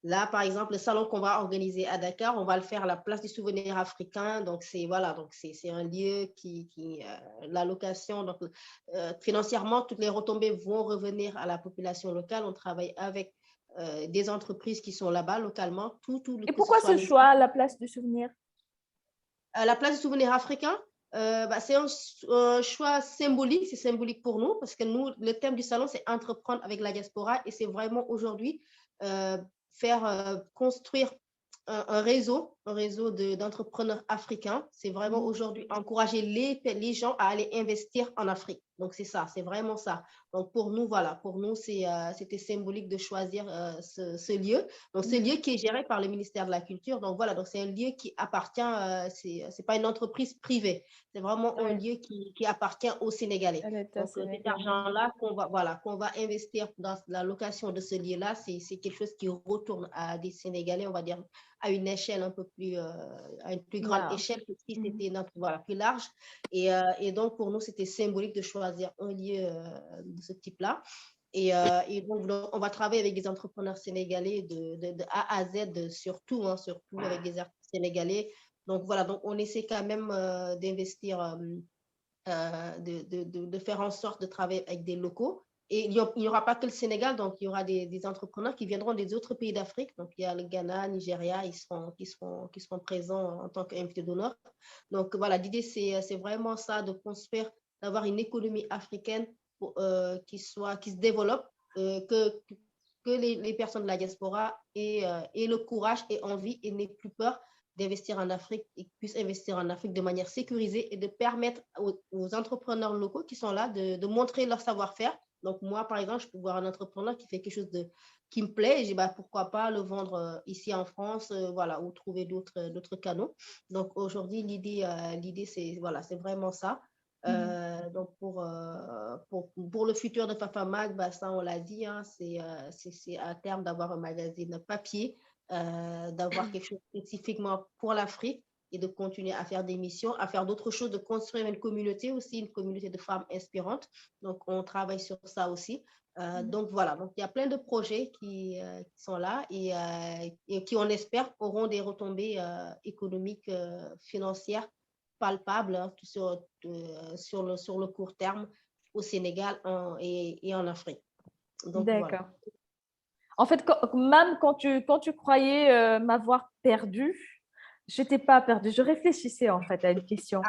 là, par exemple, le salon qu'on va organiser à Dakar, on va le faire à la place du souvenir africain. Donc, voilà, donc c'est un lieu la location, donc financièrement, toutes les retombées vont revenir à la population locale. On travaille avec des entreprises qui sont là-bas localement. Et pourquoi ce choix à la place du souvenir? La place du souvenir africain, c'est un choix symbolique, c'est symbolique pour nous parce que nous, le thème du salon, c'est entreprendre avec la diaspora et c'est vraiment aujourd'hui faire construire un réseau d'entrepreneurs africains. C'est vraiment aujourd'hui encourager les gens à aller investir en Afrique. Donc, c'est ça, c'est vraiment ça. Donc, pour nous, voilà, pour nous, c'était symbolique de choisir ce lieu. Donc, ce lieu qui est géré par le ministère de la Culture. Donc, voilà, donc c'est un lieu qui appartient, c'est pas une entreprise privée. C'est vraiment un lieu qui appartient aux Sénégalais. Donc, cet argent-là qu'on va investir dans la location de ce lieu-là, c'est quelque chose qui retourne à des Sénégalais, on va dire, à une échelle un peu plus, à une plus grande échelle que si c'était plus large. Et donc, pour nous, c'était symbolique de choisir un lieu de ce type-là. Et donc, on va travailler avec des entrepreneurs sénégalais de A à Z, surtout avec des artistes sénégalais. Donc, voilà, donc on essaie quand même d'investir, de faire en sorte de travailler avec des locaux. Et il n'y aura pas que le Sénégal, donc il y aura des entrepreneurs qui viendront des autres pays d'Afrique. Donc, il y a le Ghana, Nigeria, qui seront présents en tant qu'invités d'honneur. Donc, voilà, l'idée, c'est vraiment ça, de construire, d'avoir une économie africaine qui se développe, que les personnes de la diaspora aient le courage et envie et n'aient plus peur d'investir en Afrique et puissent investir en Afrique de manière sécurisée et de permettre aux entrepreneurs locaux qui sont là de montrer leur savoir-faire. Donc, moi, par exemple, je peux voir un entrepreneur qui fait quelque chose qui me plaît et je dis pourquoi pas le vendre ici en France, voilà, ou trouver d'autres canaux. Donc, aujourd'hui, l'idée c'est vraiment ça. Donc, pour le futur de Fafamag, ça, on l'a dit, hein, c'est à terme d'avoir un magazine papier, d'avoir quelque chose spécifiquement pour l'Afrique et de continuer à faire des missions, à faire d'autres choses, de construire une communauté aussi, une communauté de femmes inspirantes. Donc, on travaille sur ça aussi. Donc, voilà. Donc, il y a plein de projets qui sont là et qui, on espère, auront des retombées économiques, financières palpables, hein, sur le court terme au Sénégal et en Afrique. Donc, d'accord. voilà. En fait, même quand tu croyais m'avoir perdue, je n'étais pas perdue. Je réfléchissais en fait à une question.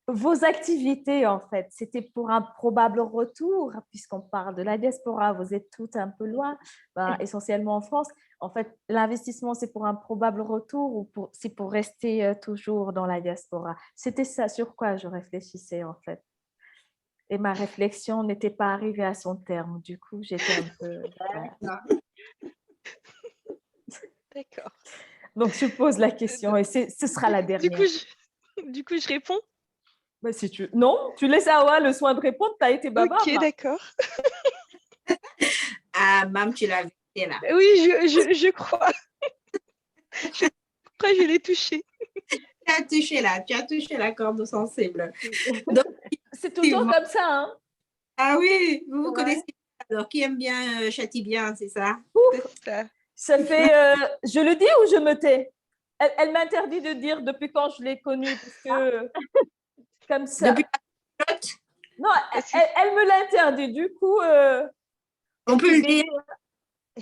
Vos activités, en fait, c'était pour un probable retour, puisqu'on parle de la diaspora, vous êtes toutes un peu loin, essentiellement en France. En fait, l'investissement, c'est pour un probable retour ou c'est pour rester toujours dans la diaspora? C'était ça sur quoi je réfléchissais, en fait. Et ma réflexion n'était pas arrivée à son terme. Du coup, j'étais un peu... D'accord. Donc, je pose la question et ce sera la dernière. Du coup, je réponds. Bah, si tu... Non, tu laisses Awa le soin de répondre, tu as été bavarde. Ok, d'accord. Ah, Mam, tu l'as vu là. Oui, je crois. Je crois que je l'ai touché. Tu as touché la corde sensible. Donc, c'est toujours comme ça, hein? Ah oui, vous connaissez. Alors, qui aime bien, châtie bien, c'est ça? Ça fait, je le dis ou je me tais? Elle m'interdit de dire depuis quand je l'ai connue, parce que comme ça. Depuis la non, elle me l'interdit. Du coup, on peut le dire.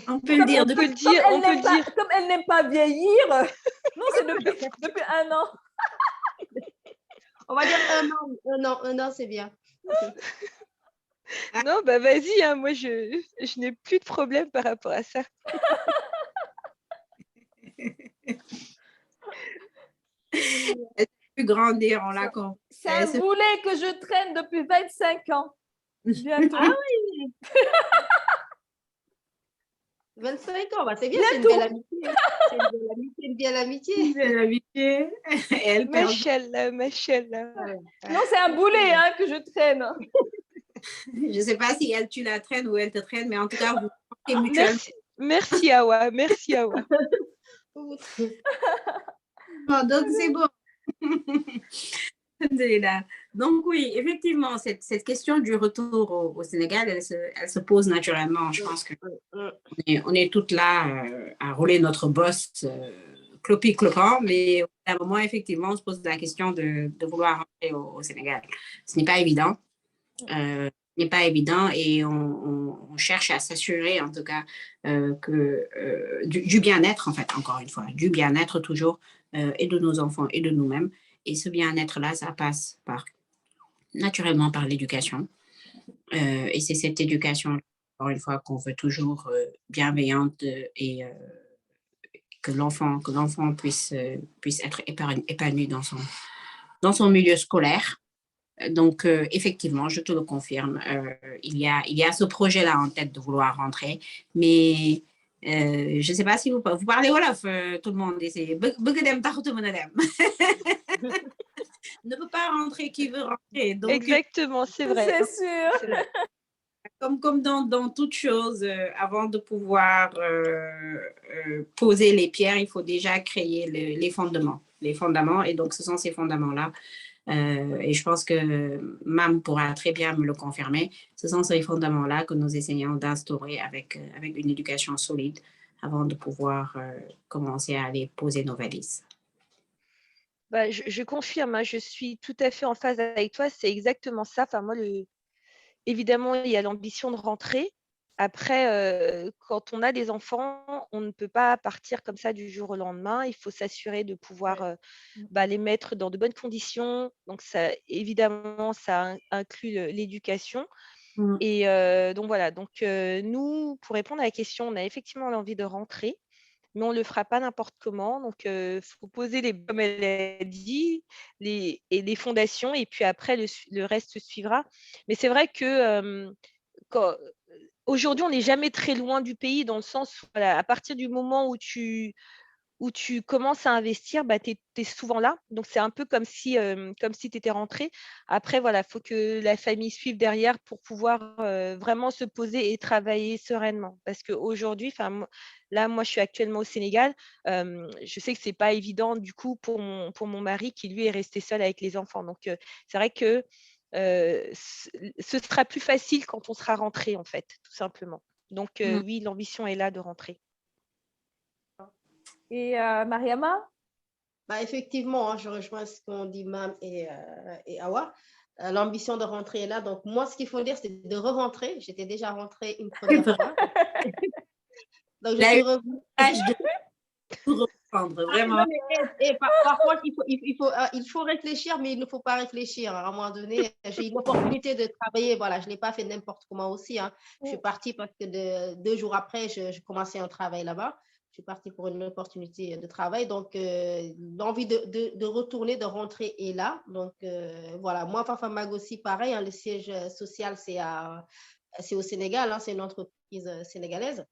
On peut le dire. Comme elle n'aime pas vieillir, non, c'est depuis 1 an. On va dire 1 an, c'est bien. Non, bah vas-y, hein, moi je n'ai plus de problème par rapport à ça. Elle peut grandir, on l'a compris. C'est un boulet que je traîne depuis 25 ans. Bientôt. Ah oui. 25 ans, bah c'est bien, c'est une belle amitié. C'est une belle amitié. Une belle amitié. Machallah. Non, c'est un boulet hein, que je traîne. Je ne sais pas si elle, tu la traînes ou elle te traîne, mais en tout cas, vous mutuellement. Merci Awa. Donc, c'est bon. Donc, oui, effectivement, cette question du retour au Sénégal, elle se pose naturellement. Je pense qu'on est toutes là à rouler notre bosse clopi-clopant, mais à un moment, effectivement, on se pose la question de vouloir rentrer au Sénégal. Ce n'est pas évident. N'est pas évident et on cherche à s'assurer en tout cas du bien-être en fait, encore une fois, du bien-être toujours et de nos enfants et de nous-mêmes. Et ce bien-être-là, ça passe naturellement par l'éducation. Et c'est cette éducation, encore une fois, qu'on veut toujours bienveillante et que l'enfant puisse être épanoui dans son milieu scolaire. Donc, effectivement, je te le confirme, il y a ce projet-là en tête de vouloir rentrer, mais je ne sais pas si vous parlez Wolof, tout le monde ici. Ne peut pas rentrer qui veut rentrer. Donc, exactement, c'est vrai. C'est sûr. Comme dans toute chose, avant de pouvoir poser les pierres, il faut déjà créer les fondements. Et donc, ce sont ces fondements-là. Et je pense que Mam pourra très bien me le confirmer. Ce sont ces fondements-là que nous essayons d'instaurer avec une éducation solide avant de pouvoir commencer à aller poser nos valises. Bah, je confirme, hein, je suis tout à fait en phase avec toi, c'est exactement ça. Enfin, moi, évidemment, il y a l'ambition de rentrer. Après, quand on a des enfants, on ne peut pas partir comme ça du jour au lendemain. Il faut s'assurer de pouvoir les mettre dans de bonnes conditions. Donc, ça, évidemment, ça inclut l'éducation. Et donc, voilà. Donc, nous, pour répondre à la question, on a effectivement l'envie de rentrer, mais on ne le fera pas n'importe comment. Donc, il faut poser, comme elle a dit, les fondations, et puis après, le reste suivra. Mais c'est vrai que aujourd'hui, on n'est jamais très loin du pays, dans le sens où, voilà, à partir du moment où tu commences à investir, tu es souvent là. Donc, c'est un peu comme si tu étais rentré. Après, voilà, il faut que la famille suive derrière pour pouvoir vraiment se poser et travailler sereinement. Parce qu'aujourd'hui, là, moi, je suis actuellement au Sénégal. Je sais que ce n'est pas évident, du coup, pour mon mari qui, lui, est resté seul avec les enfants. Donc, c'est vrai que ce sera plus facile quand on sera rentré, en fait, tout simplement. Donc, oui, l'ambition est là de rentrer. Et Mariama? Effectivement, hein, je rejoins ce qu'ont dit Mam et Awa. L'ambition de rentrer est là. Donc, moi, ce qu'il faut dire, c'est de re-rentrer. J'étais déjà rentrée une première fois. Donc, je Il a suis eu revenue. l'âge de tout reprendre, vraiment. Non, mais, par contre, il faut réfléchir, mais il ne faut pas réfléchir. À un moment donné, j'ai eu l'opportunité de travailler. Voilà, je ne l'ai pas fait n'importe comment aussi. Hein. Je suis partie parce que 2 jours après, je commençais un travail là-bas. Je suis partie pour une opportunité de travail. Donc, l'envie de retourner, de rentrer est là. Donc, voilà. Moi, Fafamag aussi, pareil. Hein, le siège social, c'est au Sénégal. Hein, c'est une entreprise sénégalaise,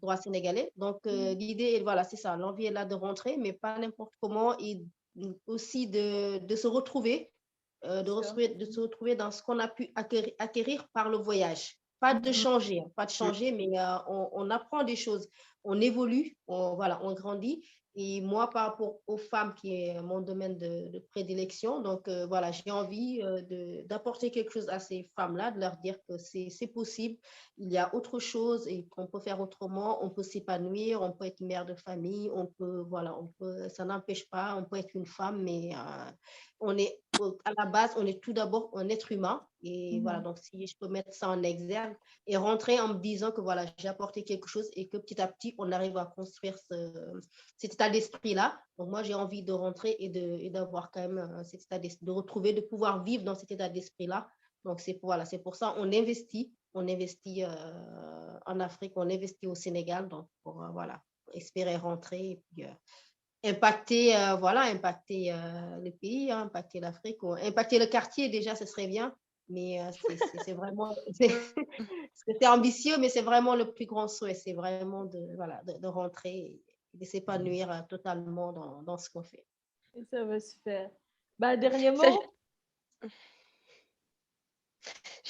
droit sénégalais. Donc, l'idée, voilà, c'est ça. L'envie est là de rentrer, mais pas n'importe comment. Et aussi de se retrouver, de se retrouver dans ce qu'on a pu acquérir par le voyage. Pas de changer, mais on apprend des choses, on évolue, voilà, on grandit. Et moi, par rapport aux femmes, qui est mon domaine de prédilection, donc voilà, j'ai envie d'apporter quelque chose à ces femmes-là, de leur dire que c'est possible, il y a autre chose et qu'on peut faire autrement, on peut s'épanouir, on peut être mère de famille, on peut, voilà, ça n'empêche pas, on peut être une femme, mais à la base, on est tout d'abord un être humain. Et voilà, donc si je peux mettre ça en exergue et rentrer en me disant que voilà, j'ai apporté quelque chose et que petit à petit, on arrive à construire cet état d'esprit-là. Donc moi, j'ai envie de rentrer et d'avoir quand même cet état d'esprit, de retrouver, de pouvoir vivre dans cet état d'esprit-là. Donc voilà, c'est pour ça on investit en Afrique, on investit au Sénégal, donc pour voilà, espérer rentrer et puis impacter le pays, hein, impacter l'Afrique, ou impacter le quartier déjà, ce serait bien, mais c'est vraiment, c'est ambitieux, mais c'est vraiment le plus grand souhait, c'est vraiment de rentrer et de s'épanouir totalement dans ce qu'on fait. Ça va se faire. Bah, dernier Ça, mot.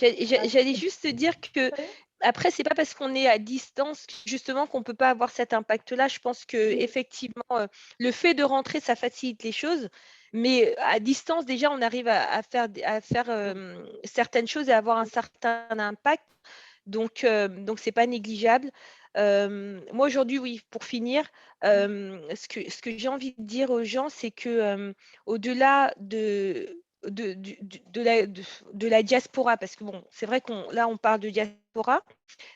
J'allais juste te dire que Oui. après, c'est pas parce qu'on est à distance justement qu'on peut pas avoir cet impact-là. Je pense que effectivement, le fait de rentrer, ça facilite les choses. Mais à distance, déjà, on arrive à faire certaines choses et à avoir un certain impact. Donc c'est pas négligeable. Moi aujourd'hui, oui, pour finir, ce que j'ai envie de dire aux gens, c'est que au-delà de la diaspora, parce que bon, c'est vrai là on parle de diaspora,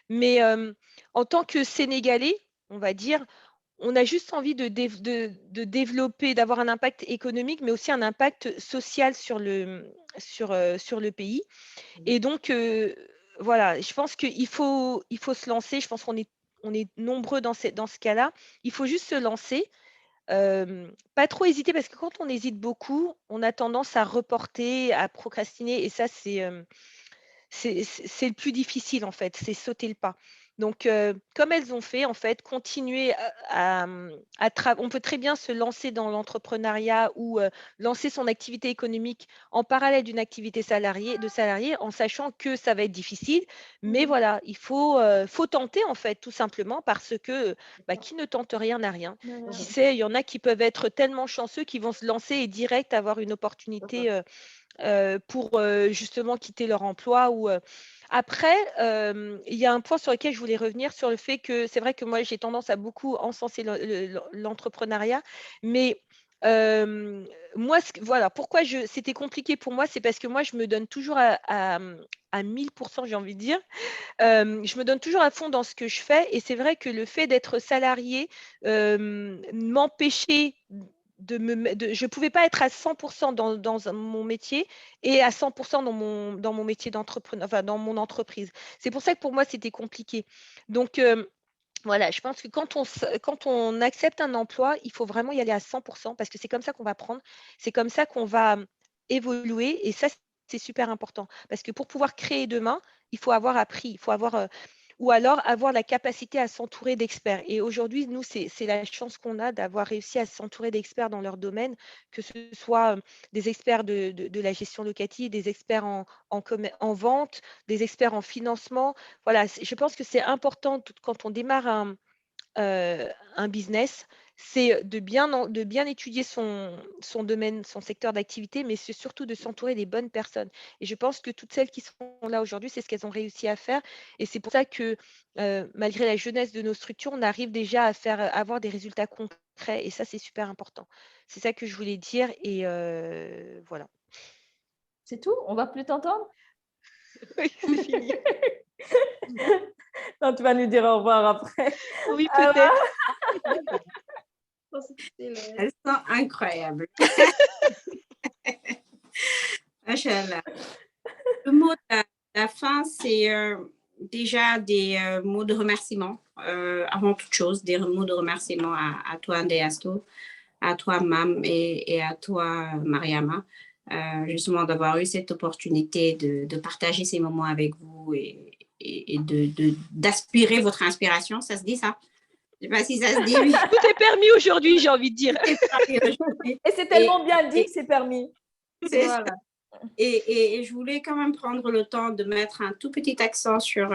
mais en tant que Sénégalais, on va dire, on a juste envie de développer, d'avoir un impact économique, mais aussi un impact social sur le pays. Et donc, voilà, je pense qu'il faut se lancer. Je pense on est nombreux dans ce cas-là. Il faut juste se lancer. Pas trop hésiter, parce que quand on hésite beaucoup, on a tendance à reporter, à procrastiner. Et ça, c'est le plus difficile, en fait, c'est sauter le pas. Donc, comme elles ont fait, en fait, continuer on peut très bien se lancer dans l'entrepreneuriat ou lancer son activité économique en parallèle d'une activité de salarié, en sachant que ça va être difficile. Mais voilà, il faut tenter, en fait, tout simplement, parce que qui ne tente rien n'a rien. Qui sait, il y en a qui peuvent être tellement chanceux qu'ils vont se lancer et direct avoir une opportunité pour justement quitter leur emploi. Après, il y a un point sur lequel je voulais revenir, sur le fait que c'est vrai que moi, j'ai tendance à beaucoup encenser l'entrepreneuriat, mais moi, voilà, pourquoi c'était compliqué pour moi, c'est parce que moi, je me donne toujours à 1000%, j'ai envie de dire. Je me donne toujours à fond dans ce que je fais, et c'est vrai que le fait d'être salarié m'empêchait je ne pouvais pas être à 100% dans mon métier et à 100% dans mon métier d'entrepreneur, enfin dans mon entreprise. C'est pour ça que pour moi, c'était compliqué. Donc, voilà, je pense que quand on accepte un emploi, il faut vraiment y aller à 100%, parce que c'est comme ça qu'on va apprendre, c'est comme ça qu'on va évoluer, et ça, c'est super important. Parce que pour pouvoir créer demain, il faut avoir appris, il faut avoir, ou alors avoir la capacité à s'entourer d'experts. Et aujourd'hui, nous, c'est la chance qu'on a d'avoir réussi à s'entourer d'experts dans leur domaine, que ce soit des experts de la gestion locative, des experts en vente, des experts en financement. Voilà, je pense que c'est important quand on démarre un business, c'est de bien étudier son domaine, son secteur d'activité, mais c'est surtout de s'entourer des bonnes personnes. Et je pense que toutes celles qui sont là aujourd'hui, c'est ce qu'elles ont réussi à faire. Et c'est pour ça que, malgré la jeunesse de nos structures, on arrive déjà à avoir des résultats concrets. Et ça, c'est super important. C'est ça que je voulais dire. Et voilà. C'est tout? On va plus t'entendre? Oui, c'est fini. Non, tu vas nous dire au revoir après. Oui, peut-être. Elles sont incroyables. Machallah. Le mot de la fin, c'est déjà des mots de remerciement. Avant toute chose, des mots de remerciement à toi, Ndeyasto, à toi, Mam, et à toi, Mariama, justement d'avoir eu cette opportunité de partager ces moments avec vous et d'aspirer votre inspiration. Ça se dit, ça? Je ne sais pas si ça se dit. Oui. Tout est permis aujourd'hui, j'ai envie de dire. Et c'est tellement bien dit que c'est permis. Voilà. Et je voulais quand même prendre le temps de mettre un tout petit accent sur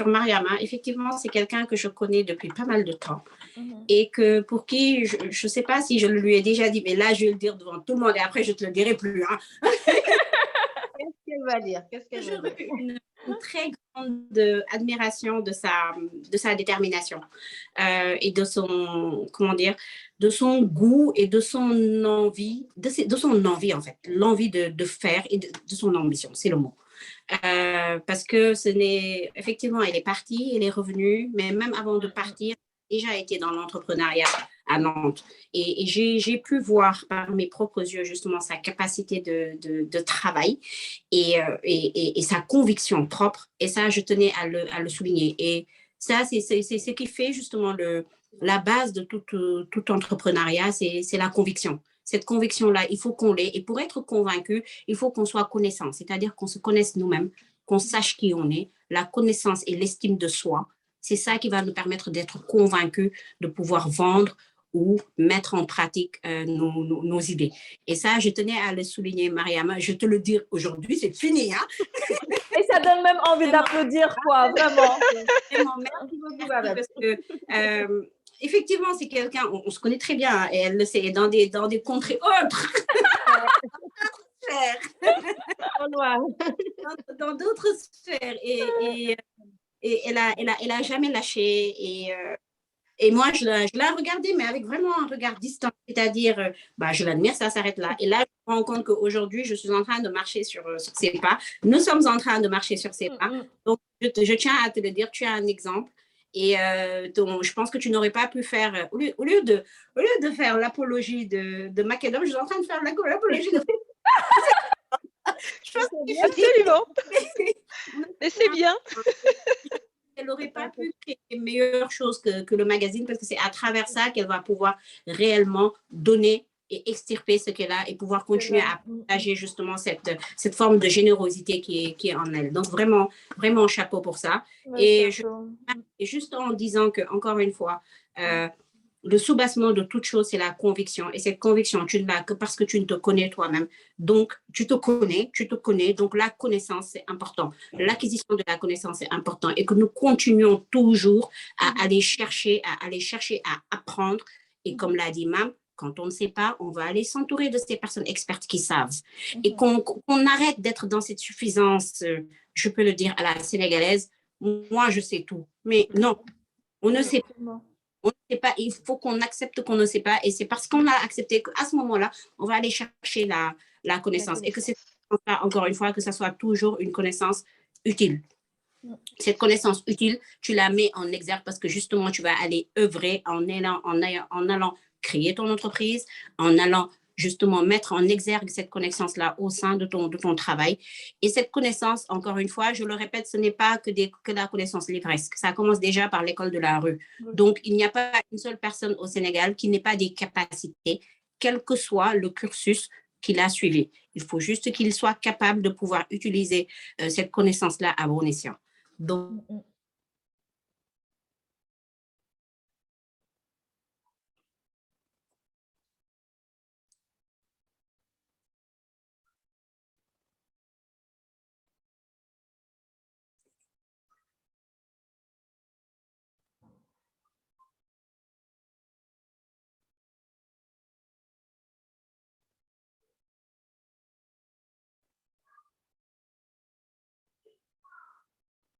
Mariama. Effectivement, c'est quelqu'un que je connais depuis pas mal de temps et que pour qui, je ne sais pas si je le lui ai déjà dit, mais là, je vais le dire devant tout le monde et après, je ne te le dirai plus. Hein. Qu'est-ce qu'elle va dire? Une très grande admiration de sa détermination et de son, comment dire, de son goût et de son envie, de son envie en fait, l'envie de faire et de son ambition, c'est le mot. Parce que effectivement, elle est partie, elle est revenue, mais même avant de partir, elle a déjà été dans l'entrepreneuriat à Nantes. Et j'ai pu voir par mes propres yeux justement sa capacité de travail et sa conviction propre. Et ça, je tenais à le souligner. Et ça, c'est ce qui fait justement la base de tout entrepreneuriat, c'est la conviction. Cette conviction-là, il faut qu'on l'ait. Et pour être convaincu, il faut qu'on soit connaissant, c'est-à-dire qu'on se connaisse nous-mêmes, qu'on sache qui on est, la connaissance et l'estime de soi. C'est ça qui va nous permettre d'être convaincus, de pouvoir vendre ou mettre en pratique nos idées. Et ça, je tenais à le souligner, Mariama. Je te le dis aujourd'hui, c'est fini. Hein? Et ça donne même envie d'applaudir, quoi, vraiment. Vraiment, merci beaucoup, parce que effectivement, c'est quelqu'un, on se connaît très bien, hein, et elle le sait, dans des contrées autres. Dans d'autres sphères. Et elle a jamais lâché. Et moi, je l'ai regardée, mais avec vraiment un regard distant. C'est-à-dire, je l'admire, ça s'arrête là. Et là, je me rends compte qu'aujourd'hui, je suis en train de marcher sur ses pas. Nous sommes en train de marcher sur ses pas. Donc, je tiens à te le dire, tu as un exemple. Et donc, je pense que tu n'aurais pas pu faire, au lieu de faire l'apologie de Macédon, je suis en train de faire l'apologie de... Absolument. Et c'est bien. Elle n'aurait pas pu créer meilleure chose que le magazine parce que c'est à travers ça qu'elle va pouvoir réellement donner et extirper ce qu'elle a et pouvoir continuer à partager justement cette forme de générosité qui est en elle. Donc vraiment, vraiment chapeau pour ça. Et juste en disant que, encore une fois, le soubassement de toute chose, c'est la conviction. Et cette conviction, tu ne l'as que parce que tu ne te connais toi-même. Donc, tu te connais. Donc, la connaissance, c'est important. L'acquisition de la connaissance, c'est important. Et que nous continuons toujours à aller chercher, à apprendre. Et comme l'a dit Mam, quand on ne sait pas, on va aller s'entourer de ces personnes expertes qui savent. Et qu'on arrête d'être dans cette suffisance, je peux le dire à la sénégalaise, moi, je sais tout. Mais non, on ne sait pas. On ne sait pas, il faut qu'on accepte qu'on ne sait pas. Et c'est parce qu'on a accepté qu'à ce moment-là, on va aller chercher la connaissance. Et que c'est encore une fois, que ça soit toujours une connaissance utile. Cette connaissance utile, tu la mets en exergue parce que justement, tu vas aller œuvrer en allant créer ton entreprise, en allant justement mettre en exergue cette connaissance-là au sein de ton travail. Et cette connaissance, encore une fois, je le répète, ce n'est pas que la connaissance livresque. Ça commence déjà par l'école de la rue. Donc, il n'y a pas une seule personne au Sénégal qui n'ait pas des capacités, quel que soit le cursus qu'il a suivi. Il faut juste qu'il soit capable de pouvoir utiliser cette connaissance-là à bon escient. Donc,